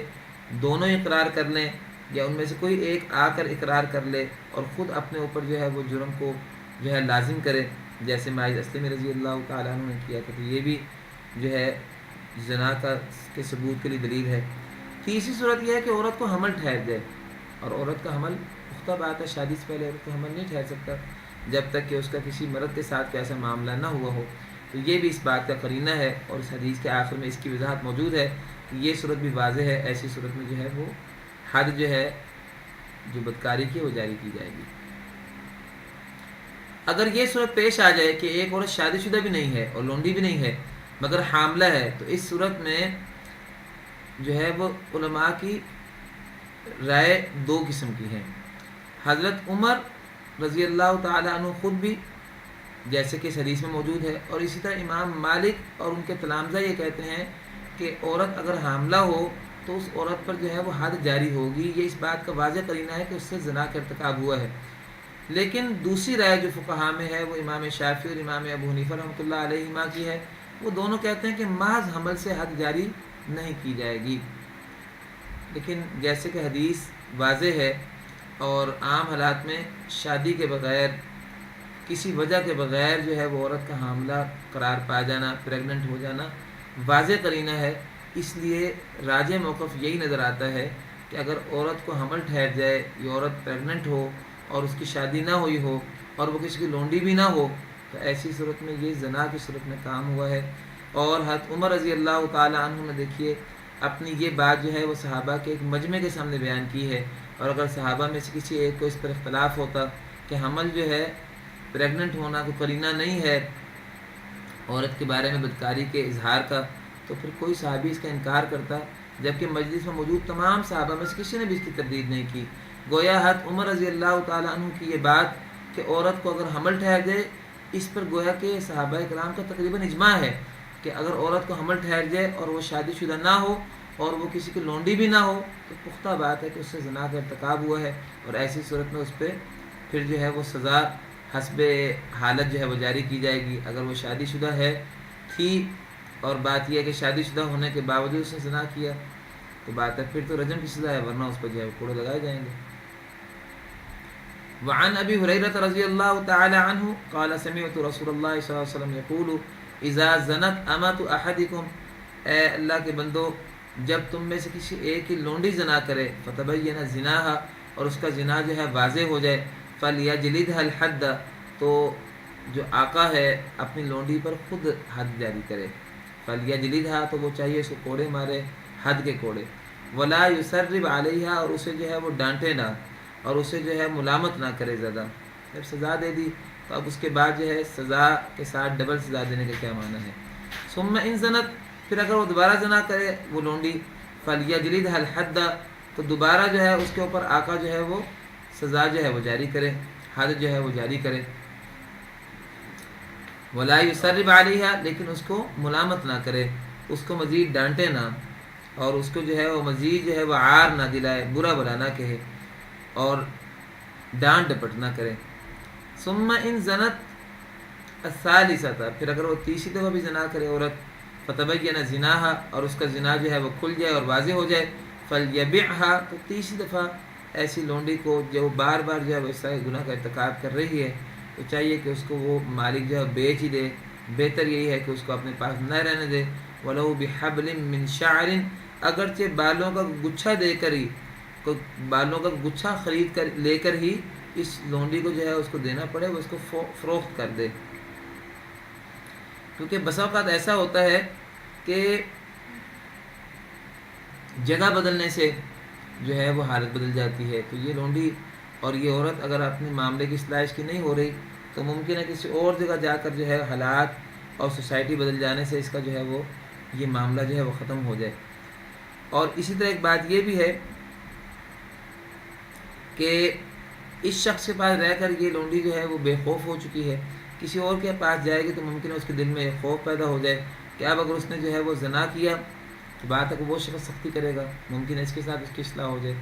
دونوں اقرار کر لیں، یا ان میں سے کوئی ایک آ کر اقرار کر لے اور خود اپنے اوپر جو ہے وہ جرم کو جو ہے لازم کرے، جیسے ماعز اسلمی رضی اللہ تعالیٰ عنہ نے کیا تھا. تو یہ بھی جو ہے زنا کے ثبوت کے لیے دلیل ہے. تیسری صورت یہ ہے کہ عورت کو حمل ٹھہر جائے، اور عورت کا حمل پختہ بات ہے، شادی سے پہلے عورت کا حمل نہیں ٹھہر سکتا جب تک کہ اس کا کسی مرد کے ساتھ ایسا معاملہ نہ ہوا ہو. تو یہ بھی اس بات کا قرینہ ہے، اور اس حدیث کے آخر میں اس کی وضاحت موجود ہے کہ یہ صورت بھی واضح ہے. ایسی صورت میں جو ہے وہ حد جو ہے جو بدکاری کی وہ جاری کی جائے گی. اگر یہ صورت پیش آ جائے کہ ایک عورت شادی شدہ بھی نہیں ہے اور لونڈی بھی نہیں ہے مگر حاملہ ہے، تو اس صورت میں جو ہے وہ علماء کی رائے 2 قسم کی ہیں. حضرت عمر رضی اللہ تعالیٰ عنہ خود بھی، جیسے کہ اس حدیث میں موجود ہے، اور اسی طرح امام مالک اور ان کے تلامذہ یہ کہتے ہیں کہ عورت اگر حاملہ ہو تو اس عورت پر جو ہے وہ حد جاری ہوگی. یہ اس بات کا واضح قرینہ ہے کہ اس سے زنا کا ارتکاب ہوا ہے. لیکن دوسری رائے جو فقہاء میں ہے وہ امام شافعی اور امام ابو حنیفہ رحمۃ اللہ علیہما کی ہے. وہ دونوں کہتے ہیں کہ محض حمل سے حد جاری نہیں کی جائے گی. لیکن جیسے کہ حدیث واضح ہے اور عام حالات میں شادی کے بغیر کسی وجہ کے بغیر جو ہے وہ عورت کا حاملہ قرار پا جانا، پریگننٹ ہو جانا واضح قرینہ ہے. اس لیے راجح موقف یہی نظر آتا ہے کہ اگر عورت کو حمل ٹھہر جائے یا عورت پریگننٹ ہو اور اس کی شادی نہ ہوئی ہو اور وہ کسی کی لونڈی بھی نہ ہو تو ایسی صورت میں یہ زنا کی صورت میں کام ہوا ہے. اور حضرت عمر رضی اللہ تعالیٰ عنہ نے دیکھیے اپنی یہ بات جو ہے وہ صحابہ کے ایک مجمع کے سامنے بیان کی ہے. اور اگر صحابہ میں سے کسی ایک کو اس پر اختلاف ہوتا کہ حمل جو ہے پریگننٹ ہونا کو قرینہ نہیں ہے عورت کے بارے میں بدکاری کے اظہار کا، تو پھر کوئی صحابی اس کا انکار کرتا جبکہ مجلس میں موجود تمام صحابہ میں سے کسی نے بھی اس کی تردید نہیں کی۔ گویا حضرت عمر رضی اللہ تعالیٰ عنہ کی یہ بات کہ عورت کو اگر حمل ٹھہر جائے، اس پر گویا کہ صحابہ کرام کا تقریباً اجماع ہے کہ اگر عورت کو حمل ٹھہر جائے اور وہ شادی شدہ نہ ہو اور وہ کسی کی لونڈی بھی نہ ہو تو پختہ بات ہے کہ اس سے زنا کا ارتکاب ہوا ہے، اور ایسی صورت میں اس پہ پھر جو ہے وہ سزا حسب حالت جو ہے وہ جاری کی جائے گی۔ اگر وہ شادی شدہ ہے تھی اور بات یہ ہے کہ شادی شدہ ہونے کے باوجود اس نے زنا کیا تو بات ہے پھر تو رجم کی سزا ہے، ورنہ اس پر جو ہے کوڑے لگائے جائیں گے۔ وعن ابی ہریرہ رضی اللہ تعالی عنہ قال سمعت رسول اللہ صلی اللہ علیہ وسلم یقول اذا زنت امۃ احدکم، اے اللہ کے بندو جب تم میں سے کسی ایک کی لونڈی زنا کرے، فتبین زناہا، اور اس کا زنا جو ہے واضح ہو جائے، فلیجلدھا الحد، تو جو آقا ہے اپنی لونڈی پر خود حد جاری کرے، فلیجلدھا، تو وہ چاہیے اس کو کوڑے مارے، حد کے کوڑے، ولا یسرب علیہا، اور اسے جو ہے وہ ڈانٹے نہ اور اسے جو ہے ملامت نہ کرے زیادہ۔ جب سزا دے دی تو اب اس کے بعد جو ہے سزا کے ساتھ ڈبل سزا دینے کا کیا معنی ہے۔ ثم ان زنت، پھر اگر وہ دوبارہ زنا کرے وہ لونڈی، فلیجلدھا الحد، تو دوبارہ جو ہے اس کے اوپر آقا جو ہے وہ سزا جو ہے وہ جاری کرے، حد جو ہے وہ جاری کرے، ولا یسرب علیہا، لیکن اس کو ملامت نہ کرے، اس کو مزید ڈانٹے نہ، اور اس کو جو ہے وہ مزید جو ہے وہ عار نہ دلائے، برا بلا نہ کہے اور ڈانٹ ڈپٹ نہ کرے۔ ثم ان زنت الثالثۃ، پھر اگر وہ تیسری دفعہ بھی زنا کرے عورت، فتبین زناہا، اور اس کا زنا جو ہے وہ کھل جائے اور واضح ہو جائے، فلیبعھا، تو تیسری دفعہ ایسی لونڈی کو جو بار بار جو ہے وہ اس طرح گناہ کا ارتکاب کر رہی ہے تو چاہیے کہ اس کو وہ مالک جو ہے بیچ ہی دے، بہتر یہی ہے کہ اس کو اپنے پاس نہ رہنے دے، ولو بحبل من شعر، اگرچہ بالوں کا گچھا دے کر ہی، بالوں کا گچھا خرید کر لے کر ہی اس لونڈی کو جو ہے اس کو دینا پڑے، وہ اس کو فروخت کر دے، کیونکہ بسا اوقات ایسا ہوتا ہے کہ جگہ بدلنے سے جو ہے وہ حالت بدل جاتی ہے، تو یہ لونڈی اور یہ عورت اگر اپنے معاملے کی اصلاح اس کی نہیں ہو رہی تو ممکن ہے کسی اور جگہ جا کر جو ہے حالات اور سوسائٹی بدل جانے سے اس کا جو ہے وہ یہ معاملہ جو ہے وہ ختم ہو جائے۔ اور اسی طرح ایک بات یہ بھی ہے کہ اس شخص کے پاس رہ کر یہ لونڈی جو ہے وہ بے خوف ہو چکی ہے، کسی اور کے پاس جائے گی تو ممکن ہے اس کے دل میں ایک خوف پیدا ہو جائے کہ اب اگر اس نے جو ہے وہ زنا کیا تو بات ہے کہ وہ شخص سختی کرے گا، ممکن ہے اس کے ساتھ اس کی اصلاح ہو جائے۔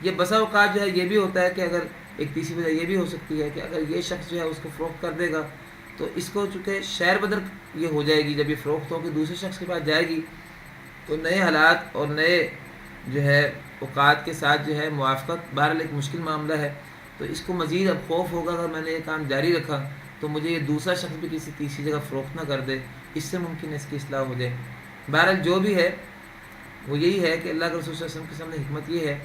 یہ بسا اوقات جو ہے یہ بھی ہوتا ہے کہ اگر ایک تیسری وجہ یہ بھی ہو سکتی ہے کہ اگر یہ شخص جو ہے اس کو فروخت کر دے گا تو اس کو چونکہ شہر بدر یہ ہو جائے گی، جب یہ فروخت ہو کے دوسرے شخص کے پاس جائے گی تو نئے حالات اور نئے جو ہے اوقات کے ساتھ جو ہے موافقت، بہرحال ایک مشکل معاملہ ہے، تو اس کو مزید اب خوف ہوگا اگر میں نے یہ کام جاری رکھا تو مجھے یہ دوسرا شخص بھی کسی تیسری جگہ فروخت نہ کر دے، اس سے ممکن ہے اس کی اصلاح ہو جائے۔ بہرحال جو بھی ہے وہ یہی ہے کہ اللہ کے رسول صلی اللہ علیہ وسلم کے سامنے حکمت یہ ہے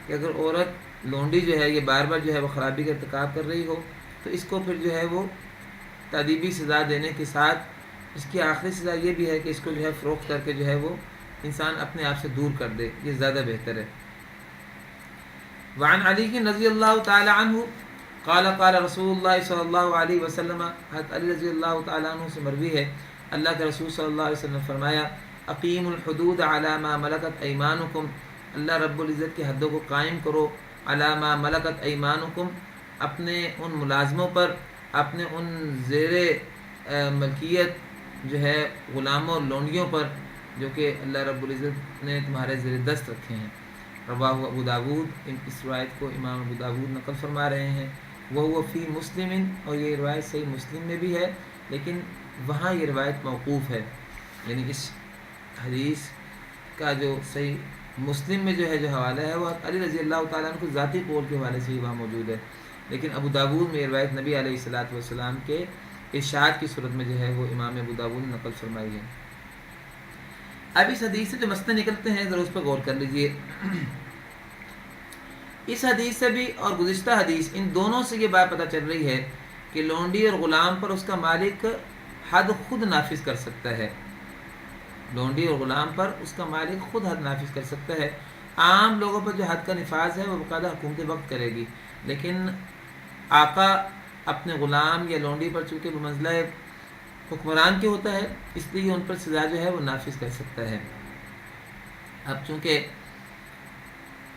کہ اگر عورت لونڈی جو ہے یہ بار بار جو ہے وہ خرابی کا ارتکاب کر رہی ہو تو اس کو پھر جو ہے وہ تادیبی سزا دینے کے ساتھ اس کی آخری سزا یہ بھی ہے کہ اس کو جو ہے فروخت کر کے جو ہے وہ انسان اپنے آپ سے دور کر دے، یہ زیادہ بہتر ہے۔ وعن علی رضی اللہ تعالی عنہ قال قال رسول اللہ صلی اللہ علیہ وسلم، حضرت علی رضی اللہ تعالی عنہ سے مروی ہے اللہ کے رسول صلی اللہ علیہ وسلم نے فرمایا اقیم الحدود علی ما ملکت ایمانکم، اللہ رب العزت کی حدوں کو قائم کرو، علی ما ملکت ایمانکم، اپنے ان ملازموں پر، اپنے ان زیر ملکیت جو ہے غلاموں اور لونڈیوں پر جو کہ اللہ رب العزت نے تمہارے زیر دست رکھے ہیں۔ رواہ ابو داود، اس روایت کو امام ابو داود نقل فرما رہے ہیں، وہ فی مسلم، اور یہ روایت صحیح مسلم میں بھی ہے لیکن وہاں یہ روایت موقوف ہے، یعنی اس حدیث کا جو صحیح مسلم میں جو ہے جو حوالہ ہے وہ علی رضی اللہ تعالیٰ عنہ کو ذاتی قول کے حوالے سے ہی وہاں موجود ہے، لیکن ابو داود میں یہ روایت نبی علیہ الصلوۃ والسلام کے ارشاد کی صورت میں جو ہے وہ امام ابو داود نے نقل فرمائی ہے۔ اب اس حدیث سے جو مسئلے نکلتے ہیں ذرا اس پر غور کر لیجئے۔ اس حدیث سے بھی اور گزشتہ حدیث، ان دونوں سے یہ بات پتہ چل رہی ہے کہ لونڈی اور غلام پر اس کا مالک حد خود نافذ کر سکتا ہے، لونڈی اور غلام پر اس کا مالک خود حد نافذ کر سکتا ہے۔ عام لوگوں پر جو حد کا نفاذ ہے وہ باقاعدہ حکومت وقت کرے گی، لیکن آقا اپنے غلام یا لونڈی پر چونکہ بمنزلہ حکمران کے ہوتا ہے اس لیے ان پر سزا جو ہے وہ نافذ کر سکتا ہے۔ اب چونکہ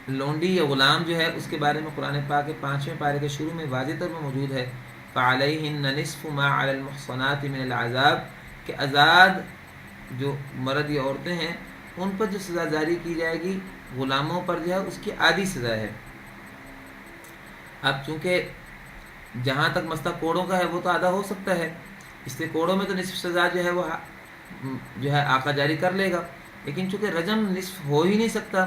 لونڈی یا غلام جو ہے اس کے بارے میں قرآن پاک کے 5ویں پارے کے شروع میں واضح طور پر موجود ہے، فَعَلَيْهِنَّ نِصْفُ مَا عَلَى الْمُحْصَنَاتِ مِنَ الْعَذَابِ، کہ آزاد جو مرد یا عورتیں ہیں ان پر جو سزا جاری کی جائے گی، غلاموں پر جو ہے اس کی آدھی سزا ہے۔ اب چونکہ جہاں تک مسئلہ کوڑوں کا ہے وہ تو آدھا ہو سکتا ہے، اس لیے کوڑوں میں تو نصف سزا جو ہے وہ جو ہے آقا جاری کر لے گا، لیکن چونکہ رجم نصف ہو ہی نہیں سکتا،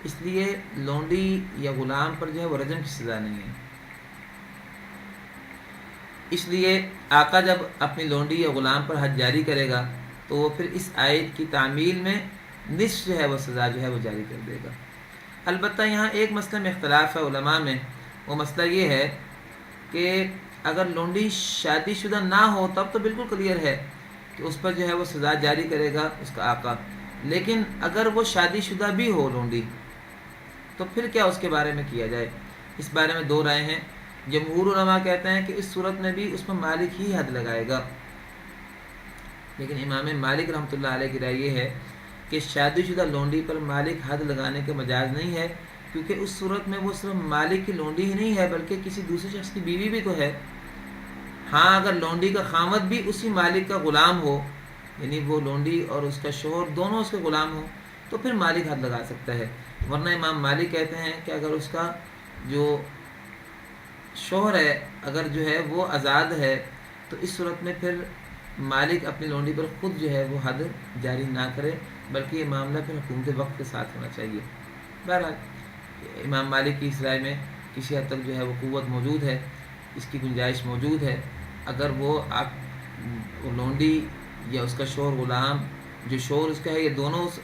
اس لیے لونڈی یا غلام پر جو ہے وہ رجم کی سزا نہیں ہے۔ اس لیے آقا جب اپنی لونڈی یا غلام پر حد جاری کرے گا تو وہ پھر اس آیت کی تعمیل میں نصف جو ہے وہ سزا جو ہے وہ جاری کر دے گا۔ البتہ یہاں ایک مسئلہ میں اختلاف ہے علماء میں، وہ مسئلہ یہ ہے کہ اگر لونڈی شادی شدہ نہ ہو تب تو بالکل کلیئر ہے کہ اس پر جو ہے وہ سزا جاری کرے گا اس کا آقا، لیکن اگر وہ شادی شدہ بھی ہو لونڈی تو پھر کیا اس کے بارے میں کیا جائے؟ اس بارے میں دو رائے ہیں۔ جمہور علماء کہتے ہیں کہ اس صورت میں بھی اس پر مالک ہی حد لگائے گا، لیکن امام مالک رحمۃ اللہ علیہ کی رائے یہ ہے کہ شادی شدہ لونڈی پر مالک حد لگانے کے مجاز نہیں ہے، کیونکہ اس صورت میں وہ صرف مالک کی لونڈی ہی نہیں ہے بلکہ کسی دوسرے شخص کی بیوی بھی تو ہے۔ ہاں اگر لونڈی کا خامد بھی اسی مالک کا غلام ہو، یعنی وہ لونڈی اور اس کا شوہر دونوں اس کے غلام ہوں، تو پھر مالک حد لگا سکتا ہے، ورنہ امام مالک کہتے ہیں کہ اگر اس کا جو شوہر ہے اگر جو ہے وہ آزاد ہے تو اس صورت میں پھر مالک اپنی لونڈی پر خود جو ہے وہ حد جاری نہ کرے، بلکہ یہ معاملہ پھر حکومت وقت کے ساتھ ہونا چاہیے۔ بہرحال امام مالک کی اس رائے میں کسی حد تک جو ہے وہ قوت موجود ہے، اس کی گنجائش موجود ہے۔ اگر وہ لونڈی یا اس کا شوہر غلام، جو شوہر اس کا ہے، یہ دونوں اس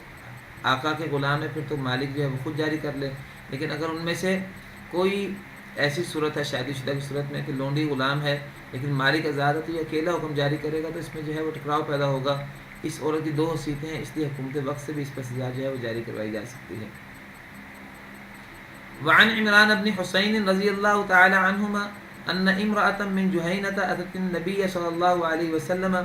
آقا کے غلام ہے، پھر تو مالک جو ہے وہ خود جاری کر لے، لیکن اگر ان میں سے کوئی ایسی صورت ہے شادی شدہ کی صورت میں کہ لونڈی غلام ہے لیکن مالک آزاد ہے تو یہ اکیلا حکم جاری کرے گا، تو اس میں جو ہے وہ ٹکراؤ پیدا ہوگا۔ اس عورت کی دو حیثیتیں ہیں، اس لیے حکومت وقت سے بھی اس پر سزا جو ہے وہ جاری کروائی جا سکتی ہے۔ وعن عمران بن حسین رضی اللہ تعالی عنہما ان امرأة من جہینة اتت النبی صلی اللہ علیہ وسلم۔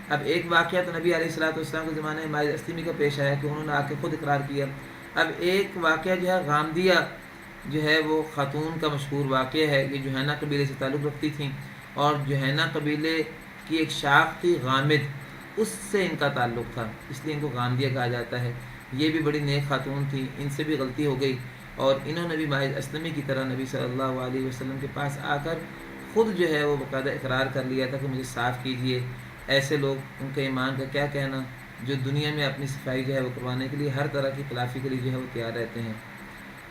اب ایک واقعہ تو نبی علیہ السلام کے زمانے میں ماجد اسلمی کا پیش آیا کہ انہوں نے آ کے خود اقرار کیا۔ اب ایک واقعہ جو ہے غامدیہ جو ہے وہ خاتون کا مشہور واقعہ ہے، یہ جوہینہ قبیلے سے تعلق رکھتی تھیں، اور جوہینہ قبیلے کی ایک شاخ تھی غامد، اس سے ان کا تعلق تھا، اس لیے ان کو غامدیہ کہا جاتا ہے۔ یہ بھی بڑی نیک خاتون تھی، ان سے بھی غلطی ہو گئی، اور انہوں نے بھی ماجد اسلمی کی طرح نبی صلی اللہ علیہ وسلم کے پاس آ کر خود جو ہے وہ باقاعدہ اقرار کر لیا تھا کہ مجھے صاف کیجئے۔ ایسے لوگ، ان کے ایمان کا کیا کہنا، جو دنیا میں اپنی صفائی جو ہے وہ کروانے کے لیے ہر طرح کی خلافی کے لیے جو ہے وہ تیار رہتے ہیں۔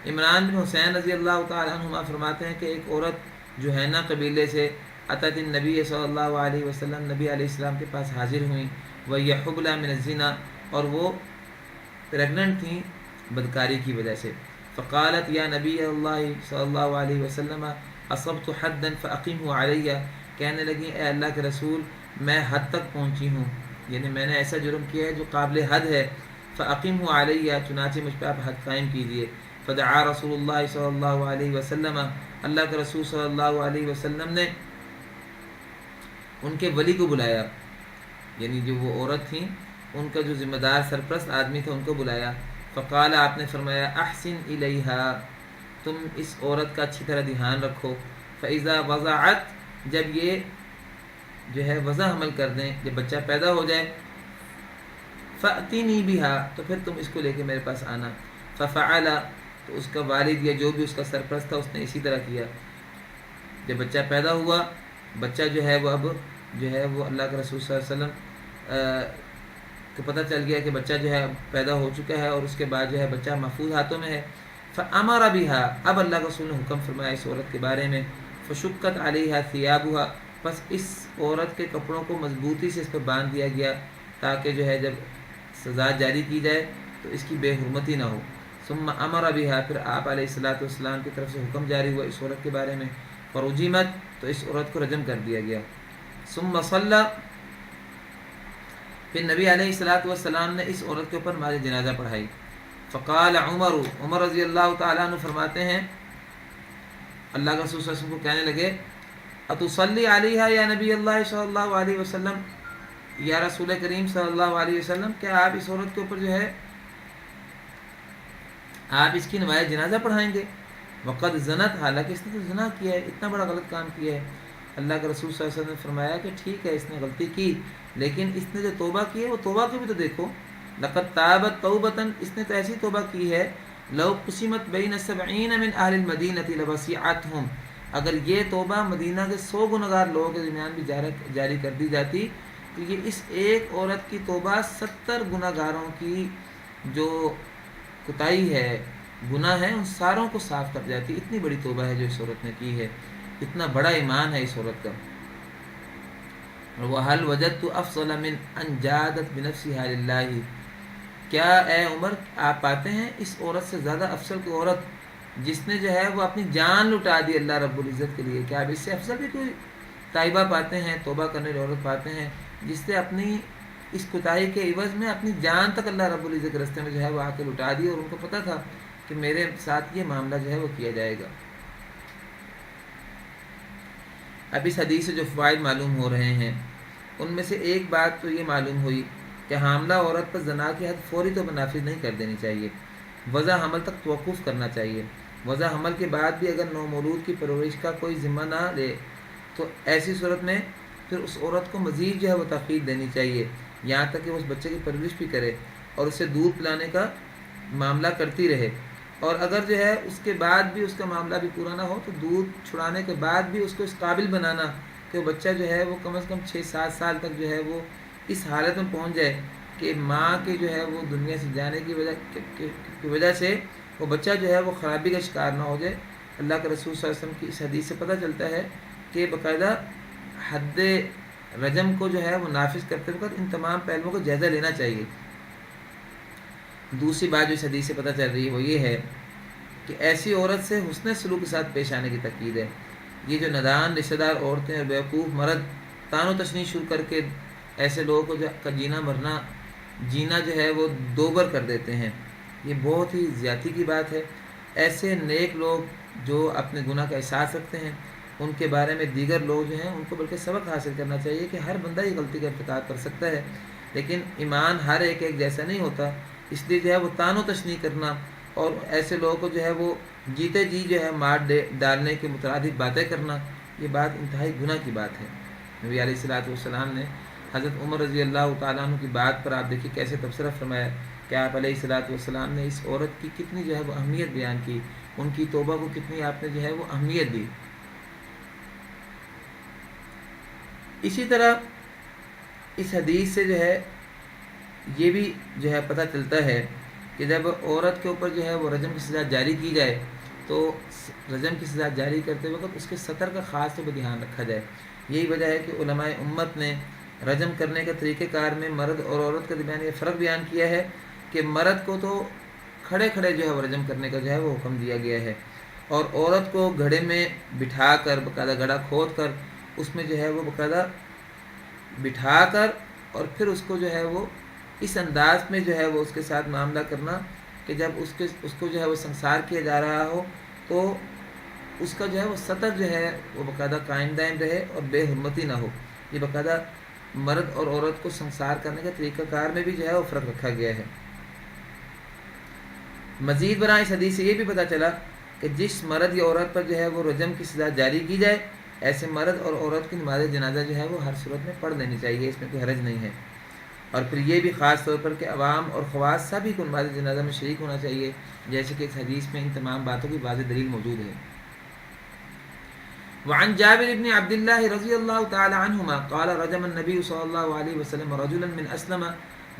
عمران بن حسین رضی اللہ تعالیٰ عنہما فرماتے ہیں کہ ایک عورت جوہینہ قبیلے سے اتت النبی صلی اللہ علیہ وسلم، نبی علیہ السلام کے پاس حاضر ہوئیں، وَهِيَ حُبْلَى مِنَ الزِّنَا، اور وہ پریگننٹ تھیں بدکاری کی وجہ سے۔ فقالت یا نبی اللہ صلی اللہ علیہ وسلم اصبت حدا فاقمه علیہ، کہنے لگیں اے اللہ کے رسول میں حد تک پہنچی ہوں، یعنی میں نے ایسا جرم کیا ہے جو قابل حد ہے، فاقمه علیہ، چنانچہ مجھ پہ آپ حد قائم کیجیے۔ فدعا رسول اللہ صلی اللہ علیہ وسلم، اللہ کے رسول صلی اللہ علیہ وسلم نے ان کے ولی کو بلایا، یعنی جو وہ عورت تھیں ان کا جو ذمہ دار سرپرست آدمی تھا ان کو بلایا۔ فقال، آپ نے فرمایا احسن الیہا، تم اس عورت کا اچھی طرح دھیان رکھو، فاذا وضعت، جب یہ جو ہے وضع حمل کر دیں، جب بچہ پیدا ہو جائے، فأتینی بہا، تو پھر تم اس کو لے کے میرے پاس آنا۔ ففعل، تو اس کا والد یا جو بھی اس کا سرپرست تھا اس نے اسی طرح کیا۔ جب بچہ پیدا ہوا، بچہ جو ہے وہ اب جو ہے وہ اللہ کے رسول صلی اللہ علیہ وسلم کو پتہ چل گیا کہ بچہ جو ہے پیدا ہو چکا ہے، اور اس کے بعد جو ہے بچہ محفوظ ہاتھوں میں ہے۔ فأمر بها، اب اللہ کے رسول نے حکم فرمایا اس عورت کے بارے میں، فشکت علیہا ثیابها، پس اس عورت کے کپڑوں کو مضبوطی سے اس پر باندھ دیا گیا تاکہ جو ہے جب سزا جاری کی جائے تو اس کی بے حرمتی نہ ہو۔ ثم امر بها، پھر آپ علیہ السلام کی طرف سے حکم جاری ہوا اس عورت کے بارے میں، فرجمت، تو اس عورت کو رجم کر دیا گیا۔ ثم صلی، پھر نبی علیہ السلام نے اس عورت کے اوپر نماز جنازہ پڑھائی۔ فقال عمر، عمر رضی اللہ تعالیٰ عنہ فرماتے ہیں اللہ کے رسول صلی اللہ علیہ وسلم کو کہنے لگے اتصلی علیہا یا نبی اللہ صلی اللہ علیہ وسلم، یا رسول کریم صلی اللہ علیہ وسلم، کیا آپ اس عورت کے اوپر جو ہے آپ اس کی نماز جنازہ پڑھائیں گے؟ وقد زنت، حالانکہ اس نے تو زنا کیا ہے، اتنا بڑا غلط کام کیا ہے۔ اللہ کے رسول صلی اللہ علیہ وسلم نے فرمایا کہ ٹھیک ہے اس نے غلطی کی، لیکن اس نے جو توبہ کی ہے وہ توبہ کو بھی تو دیکھو۔ لقد تابت توبۃ، اس نے تو ایسی توبہ کی ہے، لو قسمت بین 70 من اہل المدینۃ لوسعتھم، اگر یہ توبہ مدینہ کے 100 گنہگار لوگوں کے درمیان بھی جاری کر دی جاتی تو یہ اس ایک عورت کی توبہ 70 گنہگاروں کی جو کوتاہی ہے، گناہ ہے، ان ساروں کو صاف کر جاتی۔ اتنی بڑی توبہ ہے جو اس عورت نے کی ہے، اتنا بڑا ایمان ہے اس عورت کا۔ وَهَلْ وَجَدْتُ أَفْضَلَ مِنْ أَنْ جَادَتْ بِنَفْسِهَا لِلَّهِ، کیا اے عمر آپ پاتے ہیں اس عورت سے زیادہ افضل کی عورت جس نے جو ہے وہ اپنی جان لٹا دی اللہ رب العزت کے لیے؟ کیا آپ اس سے افضل بھی کوئی طیبہ پاتے ہیں، توبہ کرنے والی عورت پاتے ہیں جس نے اپنی اس کوتاہی کے عوض میں اپنی جان تک اللہ رب العزت کے راستے میں جو ہے وہ آ کے لٹا دی، اور ان کو پتہ تھا کہ میرے ساتھ یہ معاملہ جو ہے وہ کیا جائے گا۔ اب اس حدیث سے جو فوائد معلوم ہو رہے ہیں ان میں سے ایک بات تو یہ معلوم ہوئی کہ حاملہ عورت پر زنا کی حد فوری طور پر نافذ نہیں کر دینی چاہیے، وضع حمل تک توقف کرنا چاہیے۔ وضع حمل کے بعد بھی اگر نومولود کی پرورش کا کوئی ذمہ نہ لے تو ایسی صورت میں پھر اس عورت کو مزید جو ہے وہ تاخیر دینی چاہیے، یہاں تک کہ وہ اس بچے کی پرورش بھی کرے اور اسے دودھ پلانے کا معاملہ کرتی رہے، اور اگر جو ہے اس کے بعد بھی اس کا معاملہ بھی پورا نہ ہو تو دودھ چھڑانے کے بعد بھی اس کو اس قابل بنانا کہ وہ بچہ جو ہے وہ کم از کم 6-7 سال تک جو ہے وہ اس حالت میں پہنچ جائے کہ ماں کے جو ہے وہ دنیا سے جانے کی وجہ سے وہ بچہ جو ہے وہ خرابی کا شکار نہ ہو جائے۔ اللہ کے رسول صلی اللہ علیہ وسلم کی اس حدیث سے پتہ چلتا ہے کہ باقاعدہ حد رجم کو جو ہے وہ نافذ کرتے وقت ان تمام پہلوؤں کو جائزہ لینا چاہیے۔ دوسری بات جو اس حدیث سے پتہ چل رہی ہے وہ یہ ہے کہ ایسی عورت سے حسن سلوک کے ساتھ پیش آنے کی تاکید ہے۔ یہ جو نادان رشتہ دار عورتیں اور بیوقوف مرد تان و تشنیع شروع کر کے ایسے لوگوں کا جینا جو ہے وہ دوبر کر دیتے ہیں، یہ بہت ہی زیادتی کی بات ہے۔ ایسے نیک لوگ جو اپنے گناہ کا احساس رکھتے ہیں ان کے بارے میں دیگر لوگ جو ہیں ان کو بلکہ سبق حاصل کرنا چاہیے کہ ہر بندہ یہ غلطی کا ارتکاب کر سکتا ہے، لیکن ایمان ہر ایک جیسا نہیں ہوتا، اس لیے جو ہے وہ تان و تشنیع کرنا اور ایسے لوگوں کو جو ہے وہ جیتے جی جو ہے مار ڈالنے کے مترادف باتیں کرنا، یہ بات انتہائی گناہ کی بات ہے۔ نبی علیہ الصلوۃ والسلام نے حضرت عمر رضی اللہ تعالیٰ عنہ کی بات پر آپ دیکھیے کیسے تبصرہ فرمایا کہ آپ علیہ الصلوۃ والسلام نے اس عورت کی کتنی جو ہے وہ اہمیت بیان کی، ان کی توبہ کو کتنی آپ نے جو ہے وہ اہمیت دی۔ اسی طرح اس حدیث سے جو ہے یہ بھی جو ہے پتہ چلتا ہے کہ جب عورت کے اوپر جو ہے وہ رجم کی سزا جاری کی جائے تو رجم کی سزا جاری کرتے وقت اس کے سطر کا خاص طور پر دھیان رکھا جائے۔ یہی وجہ ہے کہ علماء امت نے رجم کرنے کے طریقہ کار میں مرد اور عورت کے درمیان یہ فرق بیان کیا ہے کہ مرد کو تو کھڑے کھڑے جو ہے وہ رجم کرنے کا جو ہے وہ حکم دیا گیا ہے، اور عورت کو گھڑے میں بٹھا کر باقاعدہ گڑھا کھود کر اس میں جو ہے وہ باقاعدہ بٹھا کر اور پھر اس کو جو ہے وہ اس انداز میں جو ہے وہ اس کے ساتھ معاملہ کرنا کہ جب اس کو جو ہے وہ سنسار کیا جا رہا ہو تو اس کا جو ہے وہ سطر جو ہے وہ باقاعدہ قائم دائم رہے اور بے حرمتی نہ ہو۔ یہ باقاعدہ مرد اور عورت کو سنسار کرنے کا طریقہ کار میں بھی جو ہے وہ فرق رکھا گیا ہے۔ مزید برآں اس حدیث سے یہ بھی پتہ چلا کہ جس مرد یا عورت پر جو ہے وہ رجم کی سزا جاری کی جائے ایسے مرد اور عورت کی نماز جنازہ جو ہے وہ ہر صورت میں پڑھ لینی چاہیے، اس میں کوئی حرج نہیں ہے۔ اور پھر یہ بھی خاص طور پر کہ عوام اور خواص سبھی کو نماز جنازہ میں شریک ہونا چاہیے، جیسے کہ اس حدیث میں ان تمام باتوں کی واضح دلیل موجود ہے۔ وعن جابر بن عبد الله رضی اللہ تعالی عنہما قال رجم النبی صلی اللہ علیہ وسلم رجلا من اسلم،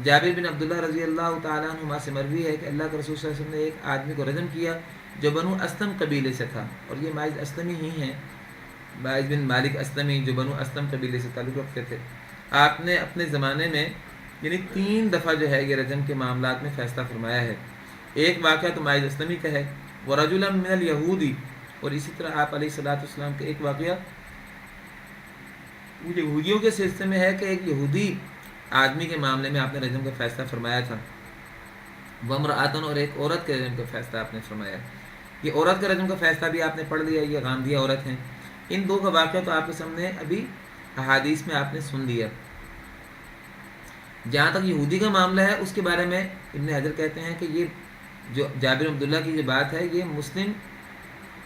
جابر بن عبداللہ رضی اللہ تعالی عنہما سے مروی ہے کہ اللہ کے رسول صلی اللہ علیہ وسلم نے ایک آدمی کو رجم کیا جو بنو اسلم قبیلے سے تھا، اور یہ ماعز اسلمی ہی ہیں، ماعز بن مالک اسلمی جو بنو اسلم قبیلے سے تعلق رکھتے تھے۔ آپ نے اپنے زمانے میں یعنی 3 دفعہ جو ہے یہ رجم کے معاملات میں فیصلہ فرمایا ہے۔ ایک واقعہ تو ماعز اسلمی کا ہے، ورجلا من الیہودی، اور اسی طرح آپ علیہ الصلوۃ والسلام کا ایک واقعہ یہودیوں کے سلسلے میں ہے کہ ایک یہودی آدمی کے معاملے میں آپ نے رجم کا فیصلہ فرمایا تھا، وامرأۃ، اور ایک عورت کے رجم کا فیصلہ آپ نے فرمایا۔ یہ عورت کے رجم کا فیصلہ بھی آپ نے پڑھ لیا، یہ غامدیہ عورت ہیں۔ ان 2 کا واقعہ تو آپ کے سامنے ابھی احادیث میں آپ نے سن لیا۔ جہاں تک یہودی کا معاملہ ہے اس کے بارے میں ابن حجر کہتے ہیں کہ یہ جو جابر عبداللہ کی جو بات ہے یہ مسلم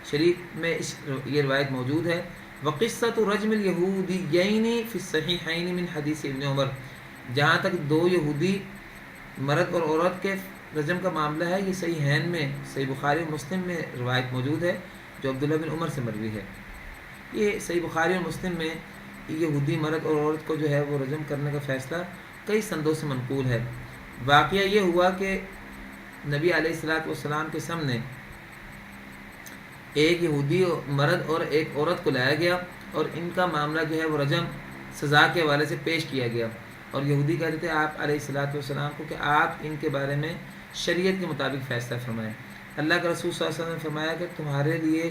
شریف میں یہ روایت موجود ہے. وقصۃ رجم الیہودیین فی الصحیحین من حدیث ابن عمر. جہاں تک دو یہودی مرد اور عورت کے رجم کا معاملہ ہے یہ صحیحین میں صحیح بخاری اور مسلم میں روایت موجود ہے جو عبداللہ بن عمر سے مروی ہے. یہ صحیح بخاری اور مسلم میں یہودی مرد اور عورت کو جو ہے وہ رجم کرنے کا فیصلہ کئی سندوں سے منقول ہے. واقعہ یہ ہوا کہ نبی علیہ الصلوۃ والسلام کے سامنے ایک یہودی مرد اور ایک عورت کو لایا گیا اور ان کا معاملہ جو ہے وہ رجم سزا کے حوالے سے پیش کیا گیا. اور یہودی کہتے تھے آپ علیہ الصلوۃ والسلام کو کہ آپ ان کے بارے میں شریعت کے مطابق فیصلہ فرمائیں. اللہ کے رسول صلی اللہ علیہ وسلم نے فرمایا کہ تمہارے لیے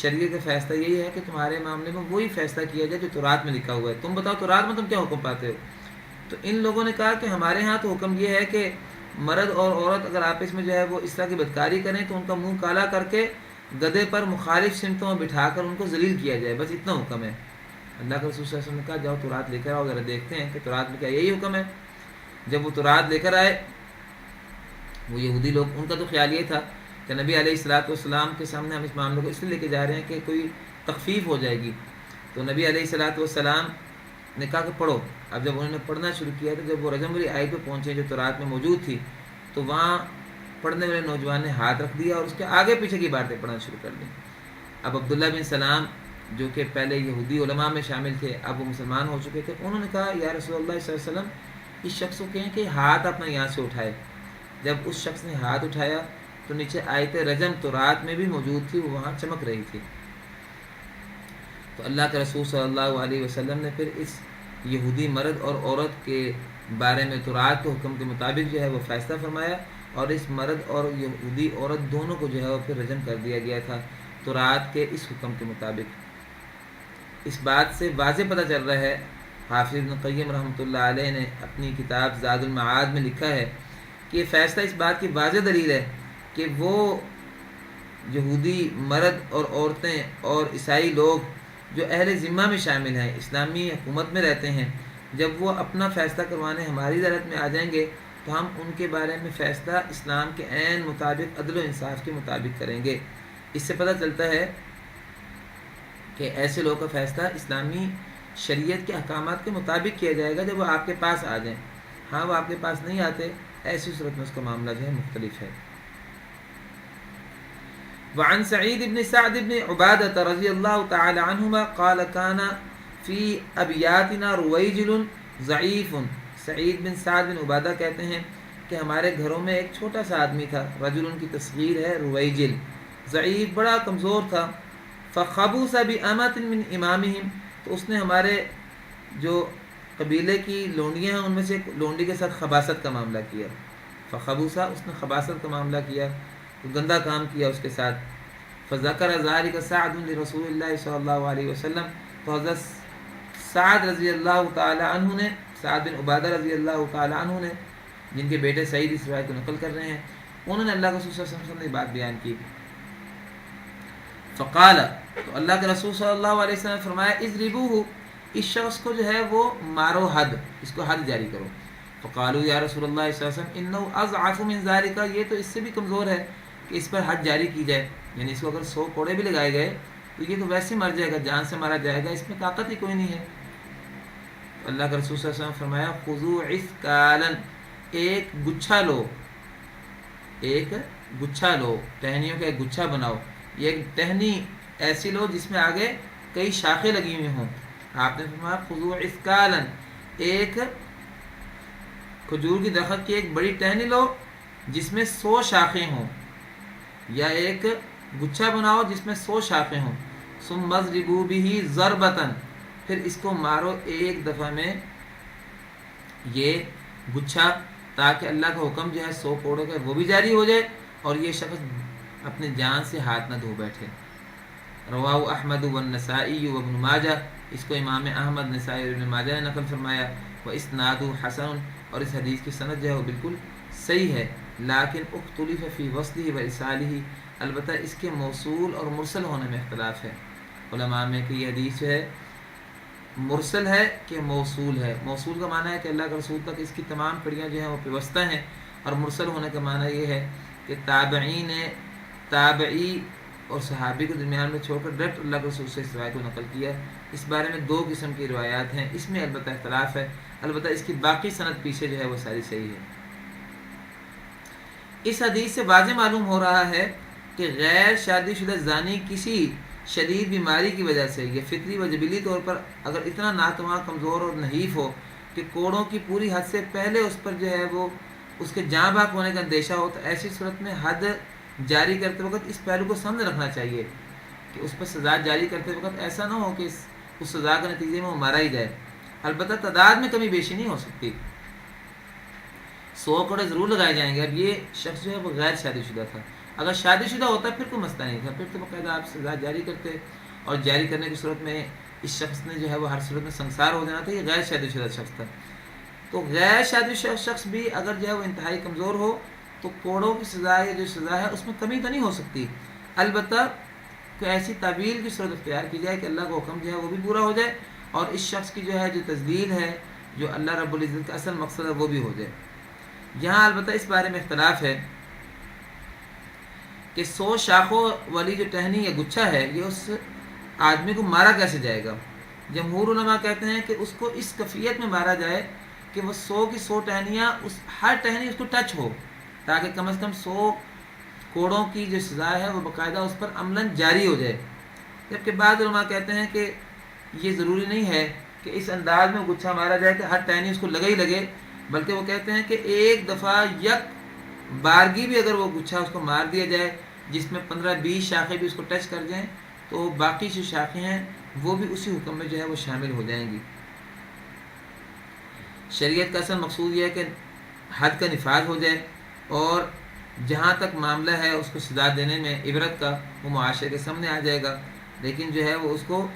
شریعت کا فیصلہ یہی ہے کہ تمہارے معاملے میں وہی فیصلہ کیا جائے جو تورات میں لکھا ہوا ہے. تم بتاؤ تورات میں تم کیا حکم پاتے ہو؟ تو ان لوگوں نے کہا کہ ہمارے ہاں تو حکم یہ ہے کہ مرد اور عورت اگر آپس میں جو ہے وہ اس طرح کی بدکاری کریں تو ان کا منہ کالا کر کے گدھے پر مخالف سمتوں میں بٹھا کر ان کو ذلیل کیا جائے، بس اتنا حکم ہے. اللہ کے رسول صلی اللہ علیہ وسلم نے کہا جاؤ تورات لے کر آؤ، ذرا دیکھتے ہیں کہ تورات میں کیا یہی حکم ہے. جب وہ تورات لے کر آئے وہ یہودی لوگ، ان کا تو خیال یہ تھا کہ نبی علیہ الصلوۃ والسلام کے سامنے ہم اس معاملے کو اس لیے لے کے جا رہے ہیں کہ کوئی تخفیف ہو جائے گی. تو نبی علیہ الصلوۃ والسلام نے کہا کہ پڑھو. اب جب انہوں نے پڑھنا شروع کیا تو جب وہ رجم والی آیت پہ پہنچے جو تورات میں موجود تھی تو وہاں پڑھنے والے نوجوان نے ہاتھ رکھ دیا اور اس کے آگے پیچھے کی باتیں پڑھنا شروع کر دیں. اب عبداللہ بن سلام جو کہ پہلے یہودی علماء میں شامل تھے اب وہ مسلمان ہو چکے تھے، انہوں نے کہا یا رسول اللہ صلی اللہ علیہ وسلم اس شخص کو کہیں کہ ہاتھ اپنا یہاں سے اٹھائے. جب اس شخص نے ہاتھ اٹھایا تو نیچے آیت رجم تورات میں بھی موجود تھی، وہ وہاں چمک رہی تھی. تو اللہ کے رسول صلی اللہ علیہ وسلم نے پھر اس یہودی مرد اور عورت کے بارے میں تورات کے حکم کے مطابق جو ہے وہ فیصلہ فرمایا اور اس مرد اور یہودی عورت دونوں کو جو ہے وہ پھر رجم کر دیا گیا تھا تورات کے اس حکم کے مطابق. اس بات سے واضح پتہ چل رہا ہے، حافظ ابن قیم رحمۃ اللہ علیہ نے اپنی کتاب زاد المعاد میں لکھا ہے کہ یہ فیصلہ اس بات کی واضح دلیل ہے کہ وہ یہودی مرد اور عورتیں اور عیسائی لوگ جو اہل ذمہ میں شامل ہیں، اسلامی حکومت میں رہتے ہیں، جب وہ اپنا فیصلہ کروانے ہماری عدالت میں آ جائیں گے تو ہم ان کے بارے میں فیصلہ اسلام کے عین مطابق عدل و انصاف کے مطابق کریں گے. اس سے پتہ چلتا ہے کہ ایسے لوگوں کا فیصلہ اسلامی شریعت کے احکامات کے مطابق کیا جائے گا جب وہ آپ کے پاس آ جائیں. ہاں وہ آپ کے پاس نہیں آتے، ایسی صورت میں اس کا معاملہ جو ہے مختلف ہے. وعن سعید بن سعد بن عبادۃ رضی اللہ تعالی عنہما قال كان فی ابیاتنا رویجل ضعیف. سعید بن سعد بن عبادہ کہتے ہیں کہ ہمارے گھروں میں ایک چھوٹا سا آدمی تھا، رجل کی تصغیر ہے رویجل، ضعیف بڑا کمزور تھا. فخبث بأمۃ من امامہم، تو اس نے ہمارے جو قبیلے کی لونڈیاں ہیں ان میں سے ایک لونڈی کے ساتھ خباثت کا معاملہ کیا. فخبث، اس نے خباثت کا معاملہ کیا، گندا کام کیا اس کے ساتھ. فذکر ذلک سعد لرسول اللہ صلی اللہ علیہ وسلم، تو حضرت سعد رضی اللہ تعالی عنہ نے، سعد بن عبادہ رضی اللہ تعالی عنہ نے، جن کے بیٹے سعید اس روایت کو نقل کر رہے ہیں، انہوں نے اللہ کے رسول صلی اللہ علیہ وسلم نے بات بیان کی. فقال، تو اللہ کے رسول صلی اللہ علیہ وسلم نے فرمایا اضربوہ، اس شخص کو جو ہے وہ مارو، حد، اس کو حد جاری کرو. فقالوا یا رسول اللہ صلی اللہ علیہ وسلم انه اضعف من ذلك، یہ تو اس سے بھی کمزور ہے کہ اس پر حد جاری کی جائے، یعنی اس کو اگر 100 کوڑے بھی لگائے گئے تو یہ تو ویسے مر جائے گا، جان سے مارا جائے گا، اس میں طاقت ہی کوئی نہیں ہے. اللہ کے رسول صلی اللہ علیہ وسلم نے فرمایا خذوا عسکالا، ایک گچھا لو، ایک گچھا لو، ٹہنیوں کا ایک گچھا بناؤ. یہ ایک ٹہنی ایسی لو جس میں آگے کئی شاخیں لگی ہوئی ہوں. آپ نے فرمایا خذوا عسکالا، ایک کھجور کی درخت کی ایک بڑی ٹہنی لو جس میں 100 شاخیں ہوں، یا ایک گچھا بناؤ جس میں 100 شاخیں ہوں. ثم اضربوا به ضربۃ، پھر اس کو مارو ایک دفعہ میں یہ گچھا، تاکہ اللہ کا حکم جو ہے 100 کوڑوں کا وہ بھی جاری ہو جائے اور یہ شخص اپنے جان سے ہاتھ نہ دھو بیٹھے. رواہ احمد والنسائی وابن ماجہ، اس کو امام احمد، نسائی اور ابن ماجہ نے نقل فرمایا. واسناد حسن، اور اس حدیث کی سند جو ہے وہ بالکل صحیح ہے. لیکن اختلف فی وصلہ و ارسالہ، البتہ اس کے موصول اور مرسل ہونے میں اختلاف ہے علماء میں کہ یہ حدیث جو ہے مرسل ہے کہ موصول ہے. موصول کا معنی ہے کہ اللہ کے رسول تک اس کی تمام کڑیاں جو ہیں وہ پیوستہ ہیں، اور مرسل ہونے کا معنی یہ ہے کہ تابعی اور صحابی کو درمیان میں چھوڑ کر ڈائریکٹ اللہ کے رسول سے اس روایت کو نقل کیا. اس بارے میں 2 قسم کی روایات ہیں، اس میں البتہ اختلاف ہے، البتہ اس کی باقی سند پیچھے جو ہے وہ ساری صحیح ہے. اس حدیث سے واضح معلوم ہو رہا ہے کہ غیر شادی شدہ زانی کسی شدید بیماری کی وجہ سے یا فطری و جبلی طور پر اگر اتنا ناتواں، کمزور اور نحیف ہو کہ کوڑوں کی پوری حد سے پہلے اس پر جو ہے وہ اس کے جاں بحق ہونے کا اندیشہ ہو، تو ایسی صورت میں حد جاری کرتے وقت اس پہلو کو سامنے رکھنا چاہیے کہ اس پر سزا جاری کرتے وقت ایسا نہ ہو کہ اس سزا کے نتیجے میں وہ مارا ہی جائے. البتہ تعداد میں کمی بیشی نہیں ہو سکتی، 100 کوڑے ضرور لگائے جائیں گے. اب یہ شخص جو ہے وہ غیر شادی شدہ تھا، اگر شادی شدہ ہوتا پھر کوئی مسئلہ نہیں تھا، پھر تو باقاعدہ آپ سزا جاری کرتے، اور جاری کرنے کی صورت میں اس شخص نے جو ہے وہ ہر صورت میں سنسار ہو جانا تھا. یہ غیر شادی شدہ شخص تھا. تو غیر شادی شدہ شخص بھی اگر جو ہے وہ انتہائی کمزور ہو تو کوڑوں کی سزا یا جو سزا ہے اس میں کمی تو نہیں ہو سکتی، البتہ کوئی ایسی تعویل کی صورت اختیار کی جائے کہ اللہ کا حکم جو ہے وہ بھی پورا ہو جائے اور اس شخص کی جو ہے جو تذلیل ہے، جو اللہ رب العزت کا اصل مقصد ہے، وہ بھی ہو جائے. یہاں البتہ اس بارے میں اختلاف ہے کہ 100 شاخوں والی جو ٹہنی یا گچھا ہے یہ اس آدمی کو مارا کیسے جائے گا. جمہور علماء کہتے ہیں کہ اس کو اس کیفیت میں مارا جائے کہ وہ 100 کی 100 ٹہنیاں ہر ٹہنی اس کو ٹچ ہو، تاکہ کم از کم 100 کوڑوں کی جو سزا ہے وہ باقاعدہ اس پر عملاً جاری ہو جائے. جبکہ بعض علماء کہتے ہیں کہ یہ ضروری نہیں ہے کہ اس انداز میں گچھا مارا جائے کہ ہر ٹہنی اس کو لگے ہی لگے، بلکہ وہ کہتے ہیں کہ ایک دفعہ یک بارگی بھی اگر وہ گچھا اس کو مار دیا جائے جس میں 15-20 شاخیں بھی اس کو ٹچ کر جائیں تو باقی جو شاخیں ہیں وہ بھی اسی حکم میں جو ہے وہ شامل ہو جائیں گی. شریعت کا اصل مقصود یہ ہے کہ حد کا نفاذ ہو جائے اور جہاں تک معاملہ ہے اس کو سزا دینے میں عبرت کا، وہ معاشرے کے سامنے آ جائے گا، لیکن جو ہے وہ اس کو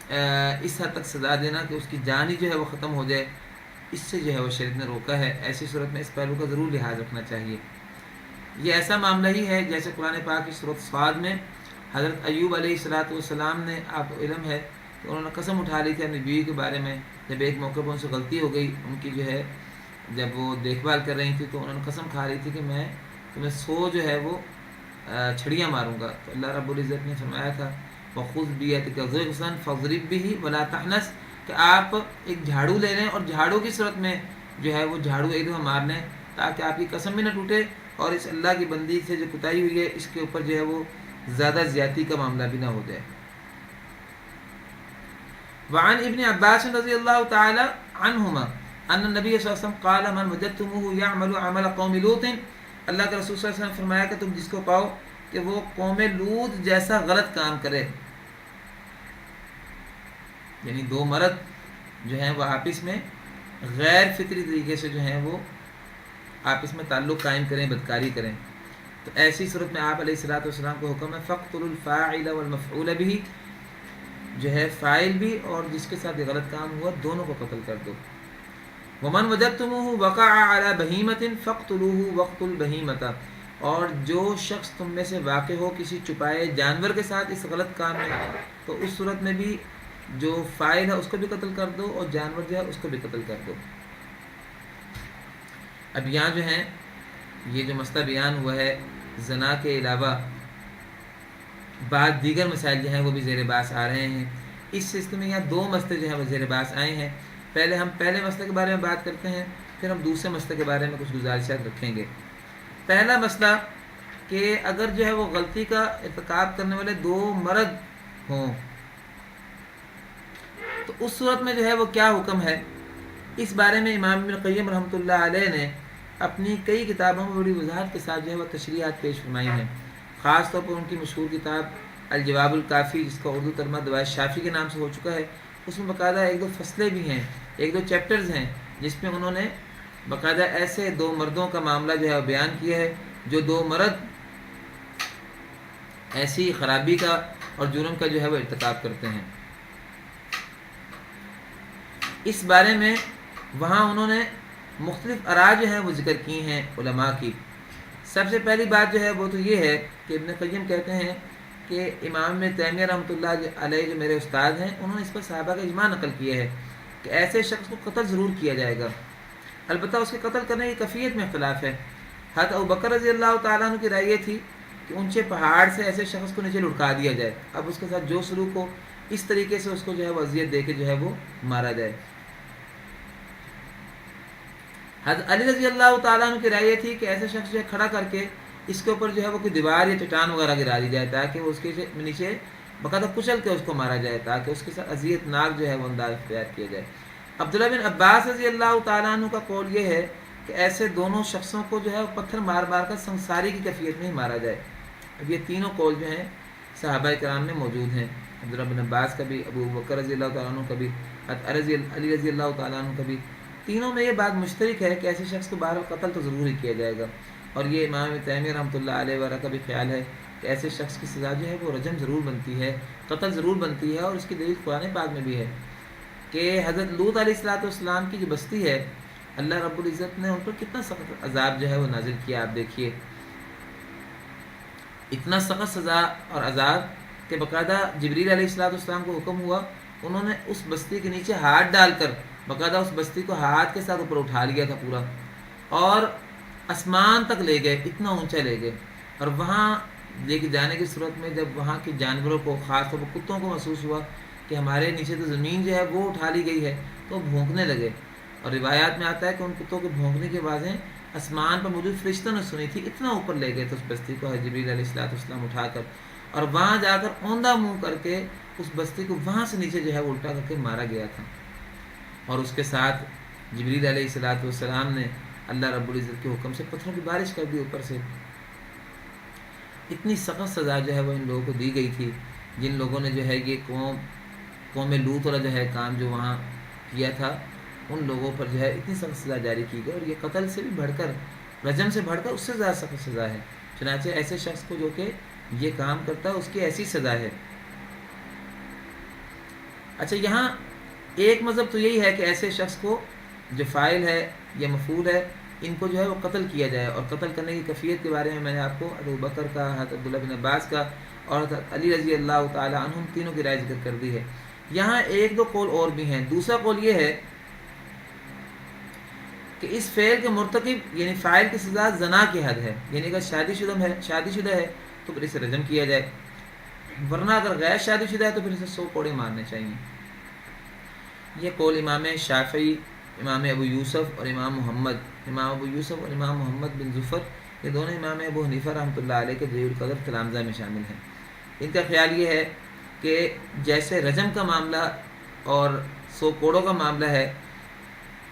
اس حد تک سزا دینا کہ اس کی جان ہی جو ہے وہ ختم ہو جائے، اس سے جو ہے وہ شریعت نے روکا ہے. ایسی صورت میں اس پہلو کا ضرور لحاظ رکھنا چاہیے. یہ ایسا معاملہ ہی ہے جیسے قرآن پاک کی سورۃ صاد میں حضرت ایوب علیہ السلام نے، آپ کو علم ہے کہ انہوں نے قسم اٹھا لی تھی اپنی بیوی کے بارے میں، جب ایک موقع پر ان سے غلطی ہو گئی، ان کی جو ہے جب وہ دیکھ بھال کر رہی تھی تو انہوں نے قسم کھا رہی تھی کہ میں تمہیں 100 جو ہے وہ چھڑیاں ماروں گا. تو اللہ رب العزت نے فرمایا تھا وَخُذْ بِيَدِكَ ضِغْثًا فَاضْرِب بِهِ وَلَا تَحْنَثْ، کہ آپ ایک جھاڑو لے لیں اور جھاڑو کی صورت میں جو ہے وہ جھاڑو ایک دفعہ مار لیں تاکہ آپ کی قسم بھی نہ ٹوٹے اور اس اللہ کی بندی سے جو کوتاہی ہوئی ہے اس کے اوپر جو ہے وہ زیادہ زیادتی کا معاملہ بھی نہ ہو جائے. وعن ابن عباس رضی اللہ تعالی عنہما ان النبی صلی اللہ علیہ وسلم قال من وجدتموه يعمل عمل قوم لوط، اللہ کے رسول صلی اللہ علیہ وسلم نے فرمایا کہ تم جس کو پاؤ کہ وہ قوم لوط جیسا غلط کام کرے، یعنی 2 مرد جو ہیں وہ آپس میں غیر فطری طریقے سے جو ہیں وہ آپس میں تعلق قائم کریں، بدکاری کریں، تو ایسی صورت میں آپ علیہ الصلوۃ والسلام کو حکم ہے فَاقْتُلُوا الْفَاعِلَ وَالْمَفْعُولَ بِهِ، جو ہے فاعل بھی اور جس کے ساتھ یہ غلط کام ہوا دونوں کو قتل کر دو. وَمَنْ وَجَدْتُمُوهُ وَقَعَ عَلَى بَهِيمَةٍ فَاقْتُلُوهُ وَاقْتُلُوا الْبَهِيمَةَ، اور جو شخص تم میں سے واقع ہو کسی چھپائے جانور کے ساتھ اس غلط کام میں، تو اس صورت میں بھی جو فاعل ہے اس کو بھی قتل کر دو اور جانور جو ہے اس کو بھی قتل کر دو. اب یہاں جو ہے یہ جو مسئلہ بیان ہوا ہے زنا کے علاوہ بعض دیگر مسائل جو ہیں وہ بھی زیر بحث آ رہے ہیں. اس سلسلے میں یہاں 2 مسئلے جو ہیں وہ زیر بحث آئے ہیں. پہلے ہم پہلے مسئلے کے بارے میں بات کرتے ہیں، پھر ہم دوسرے مسئلے کے بارے میں کچھ گزارشات رکھیں گے. پہلا مسئلہ کہ اگر جو ہے وہ غلطی کا ارتکاب کرنے والے 2 مرد ہوں تو اس صورت میں جو ہے وہ کیا حکم ہے. اس بارے میں امام ابن قیم رحمۃ اللہ علیہ نے اپنی کئی کتابوں میں بڑی وضاحت کے ساتھ جو ہے وہ تشریحات پیش فرمائی ہیں. خاص طور پر ان کی مشہور کتاب الجواب الکافی، جس کا اردو ترجمہ دوائے شافی کے نام سے ہو چکا ہے، اس میں باقاعدہ 1-2 فصلیں بھی ہیں، 1-2 چیپٹرز ہیں جس میں انہوں نے باقاعدہ ایسے 2 مردوں کا معاملہ جو ہے بیان کیا ہے جو 2 مرد ایسی خرابی کا اور جرم کا جو ہے وہ ارتکاب کرتے ہیں. اس بارے میں وہاں انہوں نے مختلف آراء جو ہیں وہ ذکر کی ہیں علماء کی. سب سے پہلی بات جو ہے وہ تو یہ ہے کہ ابن قیم کہتے ہیں کہ امام ابن تیمیہ رحمۃ اللہ علیہ جو میرے استاد ہیں انہوں نے اس پر صحابہ کا اجماع نقل کیا ہے کہ ایسے شخص کو قتل ضرور کیا جائے گا. البتہ اس کے قتل کرنے کی کیفیت میں اختلاف ہے. حضرت ابوبکر رضی اللہ تعالیٰ عنہ کی رائے یہ تھی کہ اونچے پہاڑ سے ایسے شخص کو نیچے لٹکا دیا جائے، اب اس کے ساتھ جو سلوک ہو اس طریقے سے اس کو جو ہے وہ اذیت دے کے جو ہے وہ مارا جائے۔ حضرت علی رضی اللہ تعالیٰ عنہ کی رائے یہ تھی کہ ایسے شخص جو ہے کھڑا کر کے اس کے اوپر جو ہے وہ کوئی دیوار یا چٹان وغیرہ گرا دی جائے تاکہ وہ اس کے نیچے باقاعدہ کچل کے اس کو مارا جائے، تاکہ اس کے ساتھ اذیت ناک جو ہے وہ انداز اختیار کیا جائے۔ عبداللہ بن عباس رضی اللہ تعالیٰ عنہ کا قول یہ ہے کہ ایسے دونوں شخصوں کو جو ہے پتھر مار مار کر سنساری کی کیفیت میں ہی مارا جائے۔ اب یہ تینوں قول جو ہیں صحابہ کرام میں موجود ہیں، عبداللہ بن عباس کا بھی، ابو بکر رضی اللہ تعالیٰ عنہ کا بھی، علی رضی اللہ تعالیٰ عنہ کا بھی۔ تینوں میں یہ بات مشترک ہے کہ ایسے شخص کو بہرحال قتل تو ضرور ہی کیا جائے گا، اور یہ امام تیمیہ رحمۃ اللہ علیہ وغیرہ کا بھی خیال ہے کہ ایسے شخص کی سزا جو ہے وہ رجم ضرور بنتی ہے، قتل ضرور بنتی ہے۔ اور اس کی دلیل قرآن پاک میں بھی ہے کہ حضرت لوط علیہ السلام کی جو بستی ہے، اللہ رب العزت نے ان پر کتنا سخت عذاب جو ہے وہ نازل کیا۔ آپ دیکھیے اتنا سخت سزا اور عذاب کہ باقاعدہ جبریل علیہ السلام کو حکم ہوا، انہوں نے اس بستی کے نیچے ہاتھ ڈال کر باقاعدہ اس بستی کو ہاتھ کے ساتھ اوپر اٹھا لیا تھا پورا، اور آسمان تک لے گئے، اتنا اونچا لے گئے۔ اور وہاں لے کے جانے کی صورت میں جب وہاں کے جانوروں کو، خاص طور پر کتوں کو محسوس ہوا کہ ہمارے نیچے تو زمین جو ہے وہ اٹھا لی گئی ہے، تو وہ بھونکنے لگے۔ اور روایات میں آتا ہے کہ ان کتوں کے بھونکنے کی آوازیں آسمان پر موجود فرشتوں نے سنی تھی، اتنا اوپر لے گئے تھے اس بستی کو جبریل علیہ السلام اٹھا کر، اور وہاں جا کر اوندا منہ کر کے اس بستی کو وہاں سے نیچے جو ہے وہ الٹا کر کے مارا گیا تھا۔ اور اس کے ساتھ جبریل علیہ السلام نے اللہ رب العزت کے حکم سے پتھروں کی بارش کر دی اوپر سے۔ اتنی سخت سزا جو ہے وہ ان لوگوں کو دی گئی تھی، جن لوگوں نے جو ہے یہ قوم لوط والا جو ہے کام جو وہاں کیا تھا، ان لوگوں پر جو ہے اتنی سخت سزا جاری کی گئی، اور یہ قتل سے بھی بڑھ کر، رجم سے بڑھ کر اس سے زیادہ سخت سزا ہے۔ چنانچہ ایسے شخص کو جو کہ یہ کام کرتا ہے اس کی ایسی سزا ہے۔ اچھا، یہاں ایک مذہب تو یہی ہے کہ ایسے شخص کو جو فاعل ہے یا مفعول ہے، ان کو جو ہے وہ قتل کیا جائے، اور قتل کرنے کی کیفیت کے بارے میں نے آپ کو ابو بکر کا، حضرت عبداللہ بن عباس کا اور حضرت علی رضی اللہ تعالی عنہم تینوں کی رائے ذکر کر دی ہے۔ یہاں ایک دو قول اور بھی ہیں۔ دوسرا قول یہ ہے کہ اس فعل کے مرتکب یعنی فاعل کی سزا زنا کی حد ہے، یعنی اگر شادی شدہ ہے تو پھر اسے رجم کیا جائے، ورنہ اگر غیر شادی شدہ ہے تو پھر اسے 100 کوڑے مارنے چاہیے۔ یہ قول امام شافعی، امام ابو یوسف اور امام محمد بن ظفر، یہ دونوں امام ابو حنیفہ رحمۃ اللہ علیہ کے ذیل القدر تلامذہ میں شامل ہیں۔ ان کا خیال یہ ہے کہ جیسے رجم کا معاملہ اور 100 کوڑوں کا معاملہ ہے،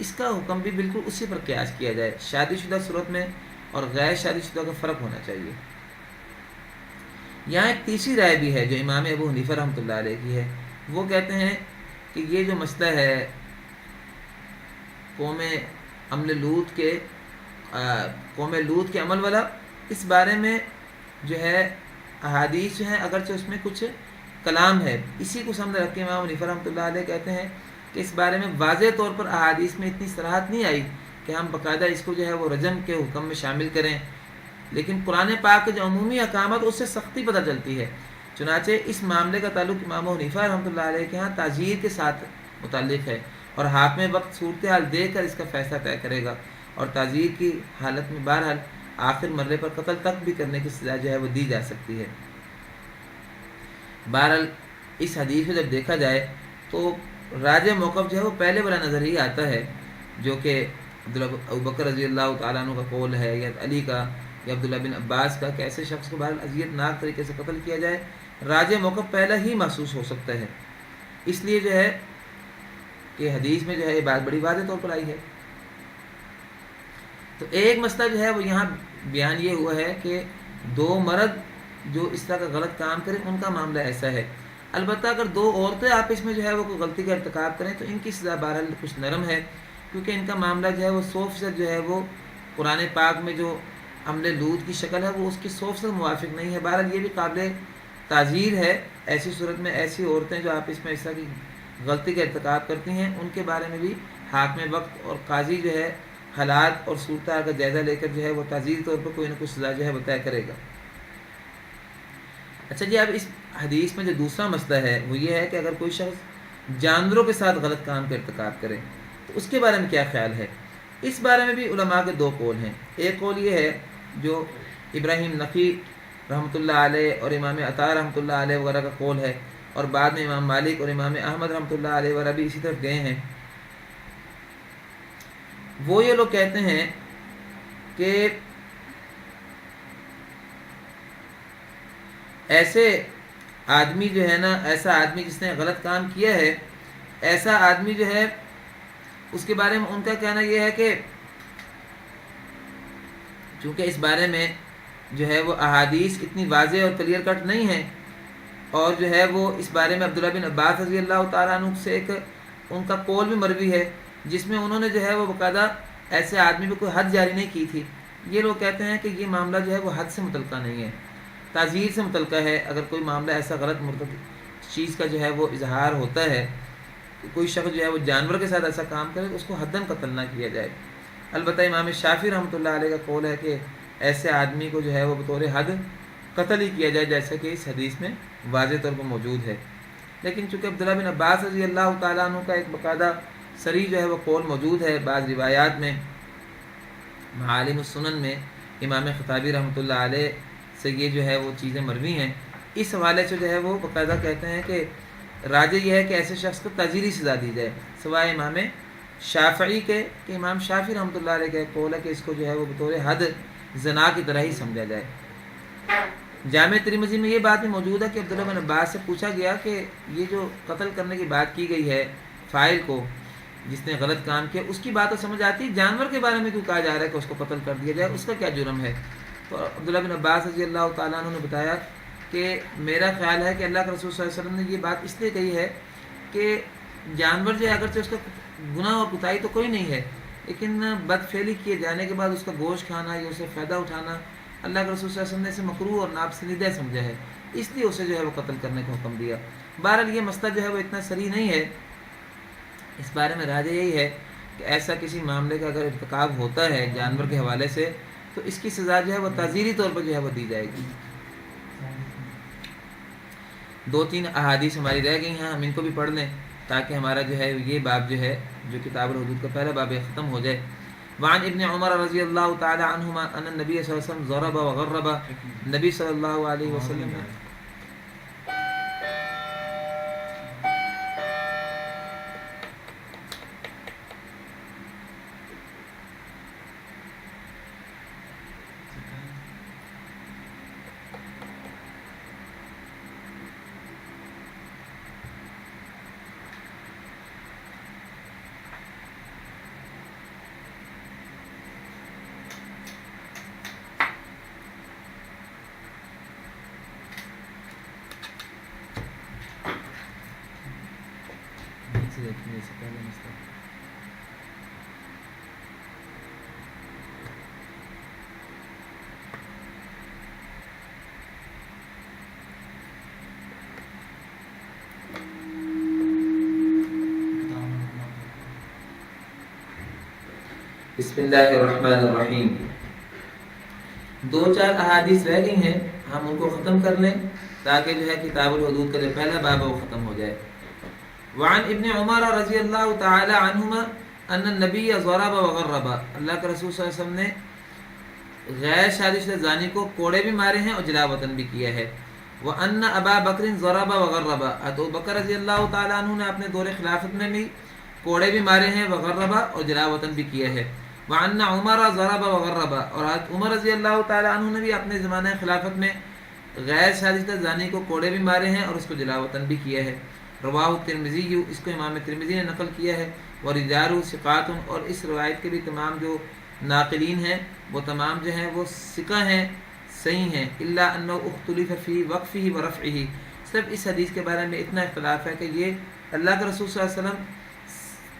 اس کا حکم بھی بالکل اسی پر قیاس کیا جائے، شادی شدہ صورت میں اور غیر شادی شدہ کا فرق ہونا چاہیے۔ یہاں ایک تیسری رائے بھی ہے جو امام ابو حنیفہ رحمۃ اللہ علیہ کی ہے، وہ کہتے ہیں کہ یہ جو مسئلہ ہے قوم لوط کے عمل والا، اس بارے میں جو ہے احادیث جو ہیں اگرچہ اس میں کچھ کلام ہے، اسی کو سامنے رکھ کے امام حنیفہ رحمۃ اللہ علیہ کہتے ہیں کہ اس بارے میں واضح طور پر احادیث میں اتنی صراحت نہیں آئی کہ ہم باقاعدہ اس کو جو ہے وہ رجم کے حکم میں شامل کریں، لیکن قرآن پاک کے جو عمومی احکامات اس سے سختی پتہ چلتی ہے۔ چنانچہ اس معاملے کا تعلق امام حنیفہ رحمۃ اللہ علیہ کے ہاں تعزیر کے ساتھ متعلق ہے، اور حاکم وقت صورتحال دیکھ کر اس کا فیصلہ طے کرے گا، اور تعزیر کی حالت میں بہرحال آخر مرے پر قتل تک بھی کرنے کی سزا جو ہے وہ دی جا سکتی ہے۔ بہرحال اس حدیث کو جب دیکھا جائے تو راجح موقف جو ہے وہ پہلے والا نظر ہی آتا ہے، جو کہ ابو بکر رضی اللہ تعالیٰ عنہ کا قول ہے، یا علی کا، یا عبداللہ بن عباس کا کہ ایسے شخص کو بہرحال اذیت ناک طریقے سے قتل کیا جائے، راجح موقف پہلا ہی محسوس ہو سکتا ہے۔ اس لیے جو ہے کہ حدیث میں جو ہے یہ بات بڑی واضح طور پر آئی ہے۔ تو ایک مسئلہ جو ہے وہ یہاں بیان یہ ہوا ہے کہ 2 مرد جو اس طرح کا غلط کام کریں ان کا معاملہ ایسا ہے۔ البتہ اگر 2 عورتیں آپس میں جو ہے وہ کوئی غلطی کا ارتکاب کریں تو ان کی سزا بہرحال کچھ نرم ہے، کیونکہ ان کا معاملہ جو ہے وہ 100% جو ہے وہ قرآن پاک میں جو عمل لوط کی شکل ہے وہ اس کی 100% موافق نہیں ہے۔ بہرحال یہ بھی قابل تعزیر ہے۔ ایسی صورت میں ایسی عورتیں جو آپس میں اس طرح کی غلطی کا ارتکاب کرتی ہیں، ان کے بارے میں بھی حاکم وقت اور قاضی جو ہے حالات اور صورتحال کا جائزہ لے کر جو ہے وہ تعزیری طور پر کوئی نہ کوئی سزا جو ہے وہ طے کرے گا۔ اچھا جی، اب اس حدیث میں جو دوسرا مسئلہ ہے وہ یہ ہے کہ اگر کوئی شخص جانوروں کے ساتھ غلط کام کا ارتکاب کرے تو اس کے بارے میں کیا خیال ہے؟ اس بارے میں بھی علماء کے دو قول ہیں. ایک قول یہ ہے جو ابراہیم نقی رحمۃ اللہ علیہ اور امام عطا رحمۃ اللہ علیہ وغیرہ کا قول ہے، اور بعد میں امام مالک اور امام احمد رحمۃ اللہ علیہ وغیرہ بھی اسی طرف گئے ہیں. وہ یہ لوگ کہتے ہیں کہ ایسے آدمی جو ہے نا، ایسا آدمی جس نے غلط کام کیا ہے، ایسا آدمی جو ہے اس کے بارے میں ان کا کہنا یہ ہے کہ چونکہ اس بارے میں جو ہے وہ احادیث اتنی واضح اور کلیئر کٹ نہیں ہیں، اور جو ہے وہ اس بارے میں عبداللہ بن عباس رضی اللہ تعالیٰ عنہ سے ایک ان کا قول بھی مروی ہے جس میں انہوں نے جو ہے وہ باقاعدہ ایسے آدمی پہ کوئی حد جاری نہیں کی تھی. یہ لوگ کہتے ہیں کہ یہ معاملہ جو ہے وہ حد سے متعلقہ نہیں ہے، تعزیر سے متعلقہ ہے. اگر کوئی معاملہ ایسا غلط مرتکب چیز کا جو ہے وہ اظہار ہوتا ہے، کوئی شخص جو ہے وہ جانور کے ساتھ ایسا کام کرے تو اس کو حداً قتل نہ کیا جائے. البتہ امام شافعی رحمۃ اللہ علیہ کا قول ہے کہ ایسے آدمی کو جو ہے وہ بطور حد قتل ہی کیا جائے، جیسا کہ اس حدیث میں واضح طور پر موجود ہے. لیکن چونکہ عبداللہ بن عباس رضی اللہ تعالیٰ عنہ کا ایک باقاعدہ صریح جو ہے وہ قول موجود ہے، بعض روایات میں معالم السنن میں امام خطابی رحمۃ اللہ علیہ سے یہ جو ہے وہ چیزیں مروی ہیں. اس حوالے سے جو ہے وہ باقاعدہ کہتے ہیں کہ راجہ یہ ہے کہ ایسے شخص کو تعزیری سزا دی جائے، سوائے امام شافعی کے کہ امام شافعی رحمۃ اللہ علیہ کا قول ہے کہ اس کو جو ہے وہ بطور حد زنا کی طرح ہی سمجھا جائے. جامع ترمذی میں یہ بات بھی موجود ہے کہ عبداللہ بن عباس سے پوچھا گیا کہ یہ جو قتل کرنے کی بات کی گئی ہے فاعل کو جس نے غلط کام کیا، اس کی بات تو سمجھ آتی ہے، جانور کے بارے میں کیوں کہا جا رہا ہے کہ اس کو قتل کر دیا جائے، اس کا کیا جرم ہے؟ تو عبداللہ بن عباس رضی اللہ تعالیٰ عنہ نے بتایا کہ میرا خیال ہے کہ اللہ کے رسول صلی اللہ علیہ وسلم نے یہ بات اس لیے کہی ہے کہ جانور جو ہے اگرچہ اس کا گناہ اور کوتاہی تو کوئی نہیں ہے، لیکن بدفعلی کیے جانے کے بعد اس کا گوشت کھانا یا اسے فائدہ اٹھانا اللہ کے رسول صلی اللہ علیہ وسلم نے اسے مکروہ اور ناپسندیدہ سمجھا ہے، اس لیے اسے جو ہے وہ قتل کرنے کا حکم دیا. بہرحال یہ مسئلہ جو ہے وہ اتنا صریح نہیں ہے. اس بارے میں راجہ یہی ہے کہ ایسا کسی معاملے کا اگر ارتکاب ہوتا ہے جانور کے حوالے سے تو اس کی سزا جو ہے وہ تعزیری طور پر جو ہے وہ دی جائے گی. 2-3 احادیث ہماری رہ گئی ہیں، ہم ان کو بھی پڑھ لیں تاکہ ہمارا جو ہے یہ باب جو ہے جو کتاب الحدود کا پہلا باب ہے ختم ہو جائے. وعن ابن عمر رضی اللہ تعالی عنہما ان النبی صلی اللہ علیہ وسلم ضرب وغرب. نبی صلی اللہ علیہ وسلم دیکھنے سے پہلے مسئلہ بسم اللہ الرحمن الرحیم. 2-4 احادیث رہ گئی ہیں، ہم ان کو ختم کر لیں تاکہ جو ہے کتاب الحدود کا جو پہلا باب ہے وہ ختم ہو جائے. وعن ابن عمر رضی اللہ تعالی عنہما ان النبی ضرب وغرب. اللہ کے رسول صلی اللہ علیہ وسلم نے غیر شادی شدہ زانی کو کوڑے بھی مارے ہیں اور جلا وطن بھی کیا ہے. وان ابا بکر ضرب وغرب. ابو بکر رضی اللہ تعالی عنہ نے اپنے دور خلافت میں بھی کوڑے بھی مارے ہیں، وغرب اور جلا وطن بھی کیا ہے. وان عمر ضرب وغرب. اور عمر رضی اللہ تعالی عنہ نے بھی اپنے زمانہ خلافت میں غیر شادی شدہ زانی کو کوڑے بھی مارے ہیں اور اس کو جلا وطن بھی کیا ہے. رواہ ترمذی. اس کو امام ترمذی نے نقل کیا ہے. ورجال ثقات. اور اس روایت کے بھی تمام جو ناقلین ہیں وہ تمام جو ہیں وہ ثقہ ہیں، صحیح ہیں. الا انه اختلف فی وقفه ورفعه. صرف اس حدیث کے بارے میں اتنا اختلاف ہے کہ یہ اللہ کے رسول صلی اللہ علیہ وسلم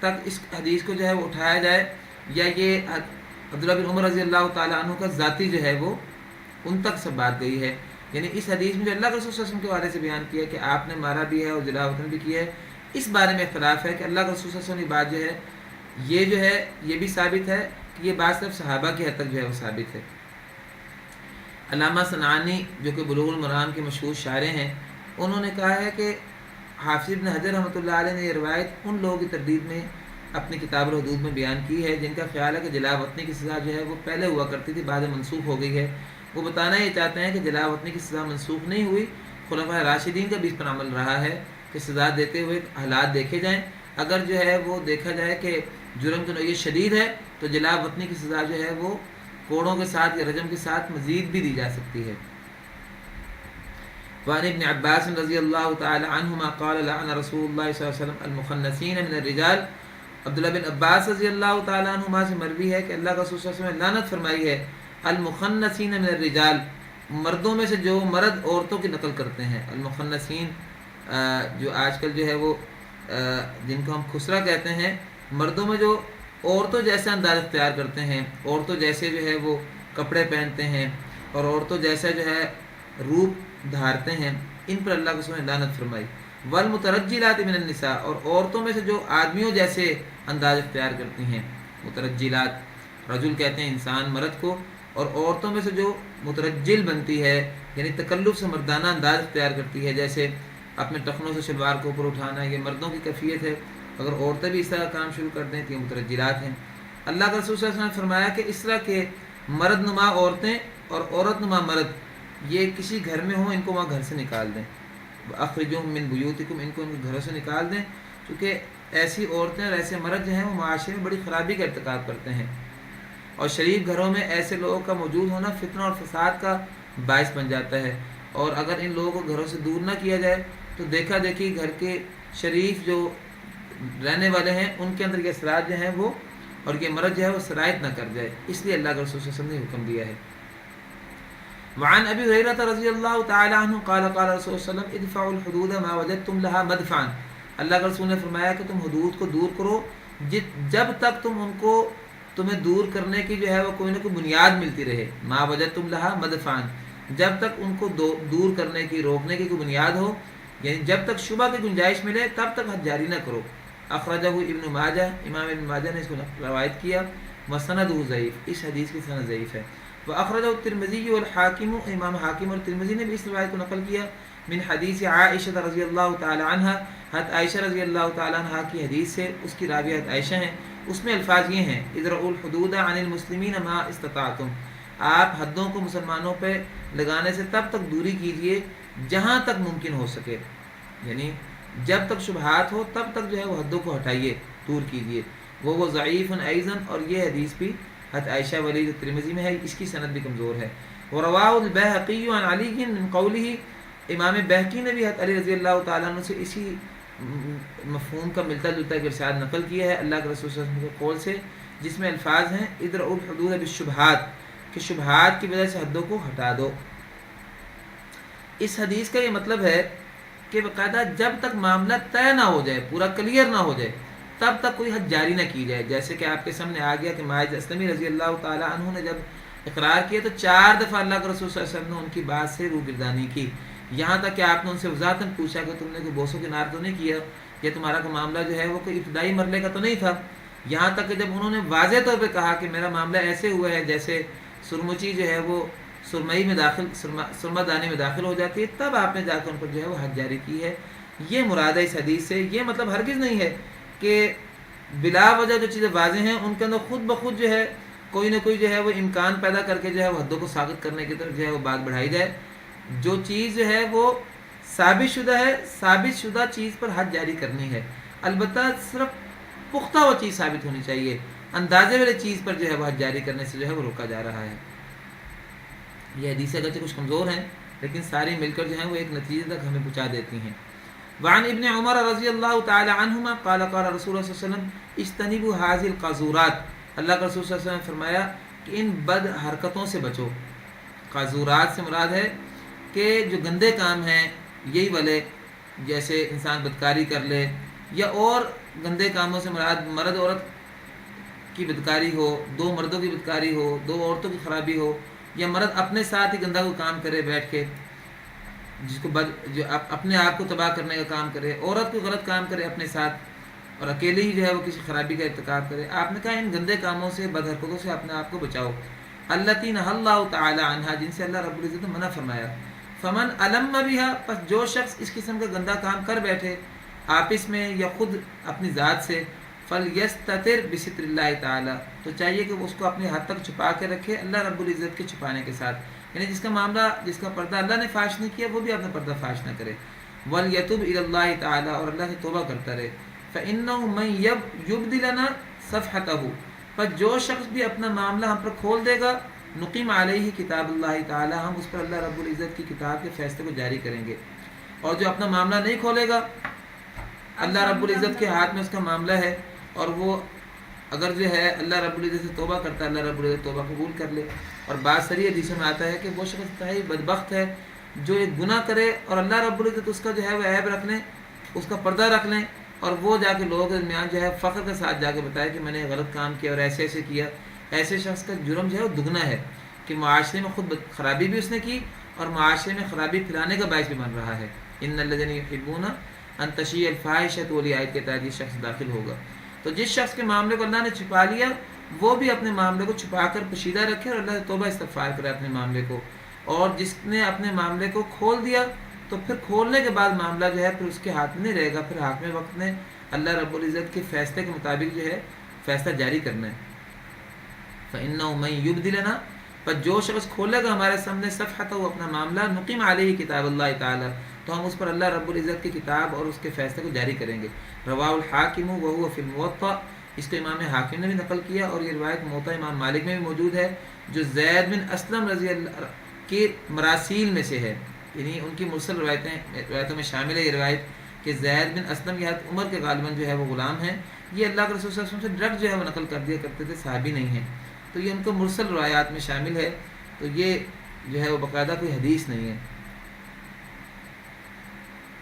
تک اس حدیث کو جو ہے وہ اٹھایا جائے یا یہ عبداللہ بن عمر رضی اللہ تعالیٰ عنہ کا ذاتی جو ہے وہ ان تک سب بات گئی ہے. یعنی اس حدیث میں جو اللہ کے رسول صلی اللہ علیہ وسلم کے حوالے سے بیان کیا کہ آپ نے مارا بھی ہے اور جلا وطن بھی کیا ہے، اس بارے میں اختلاف ہے کہ اللہ کے رسول صلی اللہ علیہ وسلم کی بات جو ہے یہ بھی ثابت ہے کہ یہ بات صرف صحابہ کی حد تک جو ہے وہ ثابت ہے. علامہ صنعانی جو کہ بلوغ المرام کے مشہور شاعر ہیں، انہوں نے کہا ہے کہ حافظ ابن حجر رحمۃ اللہ علیہ نے یہ روایت ان لوگوں کی تردید میں اپنی کتاب الحدود میں بیان کی ہے، جن کا خیال ہے کہ جلا وطنی کی سزا جو ہے وہ پہلے ہوا کرتی تھی، بعد میں منسوخ ہو گئی ہے۔ وہ بتانا یہ چاہتے ہیں کہ جلا وطنی کی سزا منسوخ نہیں ہوئی، خلفاء راشدین کا بھی اس پر عمل رہا ہے کہ سزا دیتے ہوئے حالات دیکھے جائیں، اگر جو ہے وہ دیکھا جائے کہ جرم کی نوعیت شدید ہے تو جلا وطنی کی سزا جو ہے وہ کوڑوں کے ساتھ یا رجم کے ساتھ مزید بھی دی جا سکتی ہے۔ وعن ابن عباس رضی اللہ تعالی عنہما قال لعن رسول اللہ صلی اللہ علیہ وسلم المخنثین من الرجال، عبداللہ بن عباس رضی اللہ تعالی عنہما سے مروی ہے کہ اللہ کا رسول صلی اللہ علیہ وسلم نے لعنت فرمائی ہے المخنثین من الرجال، مردوں میں سے جو مرد عورتوں کی نقل کرتے ہیں۔ المخنثین جو آج کل جو ہے وہ جن کو ہم خسرہ کہتے ہیں، مردوں میں جو عورتوں جیسا انداز اختیار کرتے ہیں، عورتوں جیسے جو ہے وہ کپڑے پہنتے ہیں اور عورتوں جیسا جو ہے روپ دھارتے ہیں، ان پر اللہ کے رسول نے لعنت فرمائی۔ والمترجلات من النساء، اور عورتوں میں سے جو آدمیوں جیسے انداز اختیار کرتی ہیں، مترجلات، رجل کہتے ہیں انسان مرد کو، اور عورتوں میں سے جو مترجل بنتی ہے یعنی تکلف سے مردانہ انداز اختیار کرتی ہے، جیسے اپنے ٹخنوں سے شلوار کو اوپر اٹھانا، یہ مردوں کی کیفیت ہے، اگر عورتیں بھی اس طرح کام شروع کر دیں تو یہ مترجلات ہیں۔ اللہ کا رسول صلی اللہ علیہ وسلم نے فرمایا کہ اس طرح کے مرد نما عورتیں اور عورت نما مرد یہ کسی گھر میں ہوں، ان کو وہاں گھر سے نکال دیں، اخرجوہم من بیوتکم، ان کو ان کے گھروں سے نکال دیں، کیونکہ ایسی عورتیں اور ایسے مرد جو ہیں وہ معاشرے میں بڑی خرابی کا ارتکاب کرتے ہیں، اور شریف گھروں میں ایسے لوگوں کا موجود ہونا فتنہ اور فساد کا باعث بن جاتا ہے، اور اگر ان لوگوں کو گھروں سے دور نہ کیا جائے تو دیکھا دیکھی گھر کے شریف جو رہنے والے ہیں ان کے اندر یہ اثرات جو ہیں وہ اور یہ مرض جو ہے وہ سرایت نہ کر جائے، اس لیے اللہ کے رسول صلی اللہ علیہ وسلم نے حکم دیا ہے۔ وعن ابی ہریرہ رضی اللہ تعالی عنہ قال قال رسول اللہ صلی اللہ علیہ وسلم ادفعوا الحدود ما وجدتم لها مدفعا، اللہ کے رسول نے فرمایا کہ تم حدود کو دور کرو جب تک تمہیں دور کرنے کی جو ہے وہ کوئی نہ کوئی بنیاد ملتی رہے، ما وجدتم لها مدفعا، جب تک ان کو دور کرنے کی روکنے کی کوئی بنیاد ہو، یعنی جب تک شبہ کی گنجائش ملے تب تک حد جاری نہ کرو۔ اخرجہ ابن ماجہ، امام ابن ماجہ نے اس کو روایت کیا، وسندہ ضعیف، اس حدیث کی سند ضعیف ہے۔ واخرجہ الترمذی والحاکم، امام حاکم اور ترمذی نے بھی اس روایت کو نقل کیا، من حدیث عائشہ رضی اللہ تعالی عنہ، حضرت عائشہ رضی اللہ تعالی عنہ کی حدیث سے، اس کی راویہ حضرت عائشہ ہیں، اس میں الفاظ یہ ہیں اذرؤوا الحدود عن المسلمین ما استطعتم، آپ حدوں کو مسلمانوں پہ لگانے سے تب تک دوری کیجئے جہاں تک ممکن ہو سکے، یعنی جب تک شبہات ہو تب تک جو ہے وہ حدوں کو ہٹائیے، دور کیجئے۔ وہ ضعیف ایضا، اور یہ حدیث بھی حضرت عائشہ والی جو ترمذی میں ہے اس کی سند بھی کمزور ہے۔ ورواہ البیہقی عن علی من قولہ، امام بہقی نے بھی حضرت علی رضی اللہ تعالیٰ عنہ سے اسی مفہوم کا ملتا جلتا ایک ارشاد نقل کیا ہے اللہ کے رسول صلی اللہ علیہ وسلم کے قول سے، جس میں الفاظ ہیں ادرؤوا الحدود بالشبہات، کہ شبہات کی وجہ سے حدوں کو ہٹا دو۔ اس حدیث کا یہ مطلب ہے کہ باقاعدہ جب تک معاملہ طے نہ ہو جائے، پورا کلیئر نہ ہو جائے، تب تک کوئی حد جاری نہ کی جائے۔ جیسے کہ آپ کے سامنے آ گیا کہ ماعز اسلمی رضی اللہ تعالی عنہ نے جب اقرار کیا تو 4 دفعہ اللہ کے رسول صلی اللہ علیہ وسلم نے ان کی بات سے روگردانی کی، یہاں تک کہ آپ نے ان سے وضاحتاً پوچھا کہ تم نے کوئی بوسو کنار تو نہیں کیا، یا تمہارا کوئی معاملہ جو ہے وہ کوئی ابتدائی مرحلے کا تو نہیں تھا، یہاں تک کہ جب انہوں نے واضح طور پہ کہا کہ میرا معاملہ ایسے ہوا ہے جیسے سرمچی جو ہے وہ سرما دانے میں داخل ہو جاتی ہے، تب آپ نے جا کر ان پر جو ہے وہ حد جاری کی ہے۔ یہ مراد ہے اس حدیث سے۔ یہ مطلب ہرگز نہیں ہے کہ بلا وجہ جو چیزیں واضح ہیں ان کے اندر خود بخود جو ہے کوئی نہ کوئی جو ہے وہ امکان پیدا کر کے جو ہے وہ حدوں کو ثابت کرنے کی طرف جو ہے وہ بات بڑھائی جائے۔ جو چیز جو ہے وہ ثابت شدہ ہے، ثابت شدہ چیز پر حد جاری کرنی ہے، البتہ صرف پختہ وہ چیز ثابت ہونی چاہیے، اندازے والی چیز پر جو ہے وہ حد جاری کرنے سے جو ہے وہ روکا جا رہا ہے۔ یہ حدیثیں اگرچہ کچھ کمزور ہیں لیکن ساری مل کر جو ہیں وہ ایک نتیجے تک ہمیں پہنچا دیتی ہیں۔ وعن ابن عمر رضی اللہ تعالی عنہما قال قال رسول اللہ صلی اللہ علیہ وسلم اجتنبوا هذه القاذورات، اللہ کا رسول صلی اللہ علیہ وسلم نے فرمایا کہ ان بد حرکتوں سے بچو۔ قاذورات سے مراد ہے کہ جو گندے کام ہیں یہی والے، جیسے انسان بدکاری کر لے، یا اور گندے کاموں سے مراد مرد عورت کی بدکاری ہو، 2 مردوں کی بدکاری ہو، 2 عورتوں کی خرابی ہو، یا مرد اپنے ساتھ ہی گندہ کو کام کرے بیٹھ کے، جس کو جو اپنے آپ کو تباہ کرنے کا کام کرے، عورت کو غلط کام کرے اپنے ساتھ اور اکیلے ہی جو ہے وہ کسی خرابی کا ارتکاب کرے۔ آپ نے کہا ان گندے کاموں سے، بد حرکتوں سے اپنے آپ کو بچاؤ۔ التی نہی اللہ تعالی عنہا، جن سے اللہ رب العزت نے منع فرمایا۔ فمن علم بها، پس جو شخص اس قسم کا گندہ کام کر بیٹھے آپس میں یا خود اپنی ذات سے، فَلْيَسْتَتِرْ بِسِتْرِ اللَّهِ تعالیٰ، تو چاہیے کہ وہ اس کو اپنے حد تک چھپا کے رکھے اللہ رب العزت کے چھپانے کے ساتھ، یعنی جس کا معاملہ، جس کا پردہ اللہ نے فاش نہیں کیا وہ بھی اپنا پردہ فاش نہ کرے. وَلْيَتُبْ إِلَى اللَّهِ تعالیٰ، اور اللہ سے توبہ کرتا رہے. فَإِنَّهُ مَنْ يُبْدِ لَنَا صَفْحَتَهُ، پر جو شخص بھی اپنا معاملہ ہم پر کھول دے گا، نقیم علیہ کتاب اللہ تعالیٰ، ہم اس پر اللہ رب العزت کی کتاب کے فیصلے کو جاری کریں گے. اور جو اپنا معاملہ نہیں کھولے گا، اللہ رب العزت کے ہاتھ میں اس کا معاملہ ہے، اور وہ اگر جو ہے اللہ رب العزت سے توبہ کرتا ہے، اللہ رب العزت توبہ قبول کر لے. اور بعض صحیح حدیثوں میں آتا ہے کہ وہ شخص انتہائی بدبخت ہے جو ایک گناہ کرے اور اللہ رب العزت اس کا جو ہے وہ عیب رکھ لیں، اس کا پردہ رکھ لیں، اور وہ جا کے لوگوں کے درمیان جو ہے فخر کے ساتھ جا کے بتائے کہ میں نے غلط کام کیا اور ایسے ایسے کیا. ایسے شخص کا جرم جو ہے وہ دگنا ہے کہ معاشرے میں خود خرابی بھی اس نے کی اور معاشرے میں خرابی پھیلانے کا باعث بھی بن رہا ہے. ان الذین یحبون ان تشیع الفاحشۃ، والی آیت کے تحت یہ شخص داخل ہوگا. تو جس شخص کے معاملے کو اللہ نے چھپا لیا، وہ بھی اپنے معاملے کو چھپا کر پوشیدہ رکھے اور اللہ سے توبہ استغفار کرے اپنے معاملے کو. اور جس نے اپنے معاملے کو کھول دیا تو پھر کھولنے کے بعد معاملہ جو ہے پھر اس کے ہاتھ میں نہیں رہے گا، پھر حاکم وقت نے اللہ رب العزت کے فیصلے کے مطابق جو ہے فیصلہ جاری کرنا ہے. فَإِنَّهُ مَن يُبْدِ لَنَا، پر جو شخص کھولے گا ہمارے سامنے صفحتہ، وہ اپنا معاملہ، نقیم علیہ کتاب اللہ تعالیٰ، تو ہم اس پر اللہ رب العزت کی کتاب اور اس کے فیصلے کو جاری کریں گے. رواہ الحاکم وهو فی الموطأ، اس کو امام حاکم نے بھی نقل کیا، اور یہ روایت موطأ امام مالک میں بھی موجود ہے، جو زید بن اسلم رضی اللہ کے مراسیل میں سے ہے، یعنی ان کی مرسل روایتوں میں شامل ہے یہ روایت کہ زید بن اسلم یہ عمر کے غالباً جو ہے وہ غلام ہیں. یہ اللہ کے رسول صلی اللہ علیہ وسلم سے ڈائریکٹ جو ہے وہ نقل کر دیا کرتے تھے، صحابی نہیں ہیں، تو یہ ان کو مرسل روایات میں شامل ہے، تو یہ جو ہے وہ باقاعدہ کوئی حدیث نہیں ہے.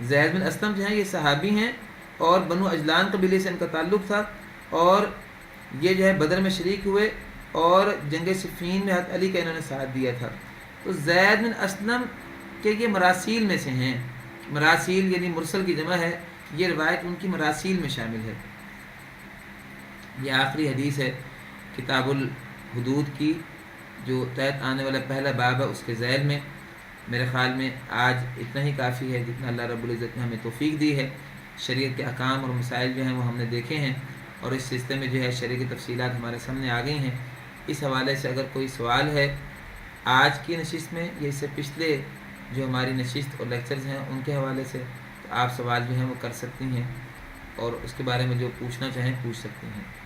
زید بن اسلم جو ہیں یہ صحابی ہیں اور بنو اجلان قبیلے سے ان کا تعلق تھا، اور یہ جو ہے بدر میں شریک ہوئے اور جنگ صفین میں حضرت علی کا انہوں نے ساتھ دیا تھا. تو زید بن اسلم کے یہ مراسیل میں سے ہیں، مراسیل یعنی مرسل کی جمع ہے، یہ روایت ان کی مراسیل میں شامل ہے. یہ آخری حدیث ہے کتاب الحدود کی، جو تحت آنے والا پہلا باب ہے اس کے ذیل میں. میرے خیال میں آج اتنا ہی کافی ہے جتنا اللہ رب العزت نے ہمیں توفیق دی ہے. شریعت کے احکام اور مسائل جو ہیں وہ ہم نے دیکھے ہیں، اور اس سلسلے میں جو ہے شریعت کی تفصیلات ہمارے سامنے آ گئی ہیں. اس حوالے سے اگر کوئی سوال ہے آج کی نشست میں یا اس سے پچھلے جو ہماری نشست اور لیکچرز ہیں ان کے حوالے سے، تو آپ سوال جو ہیں وہ کر سکتی ہیں اور اس کے بارے میں جو پوچھنا چاہیں پوچھ سکتی ہیں.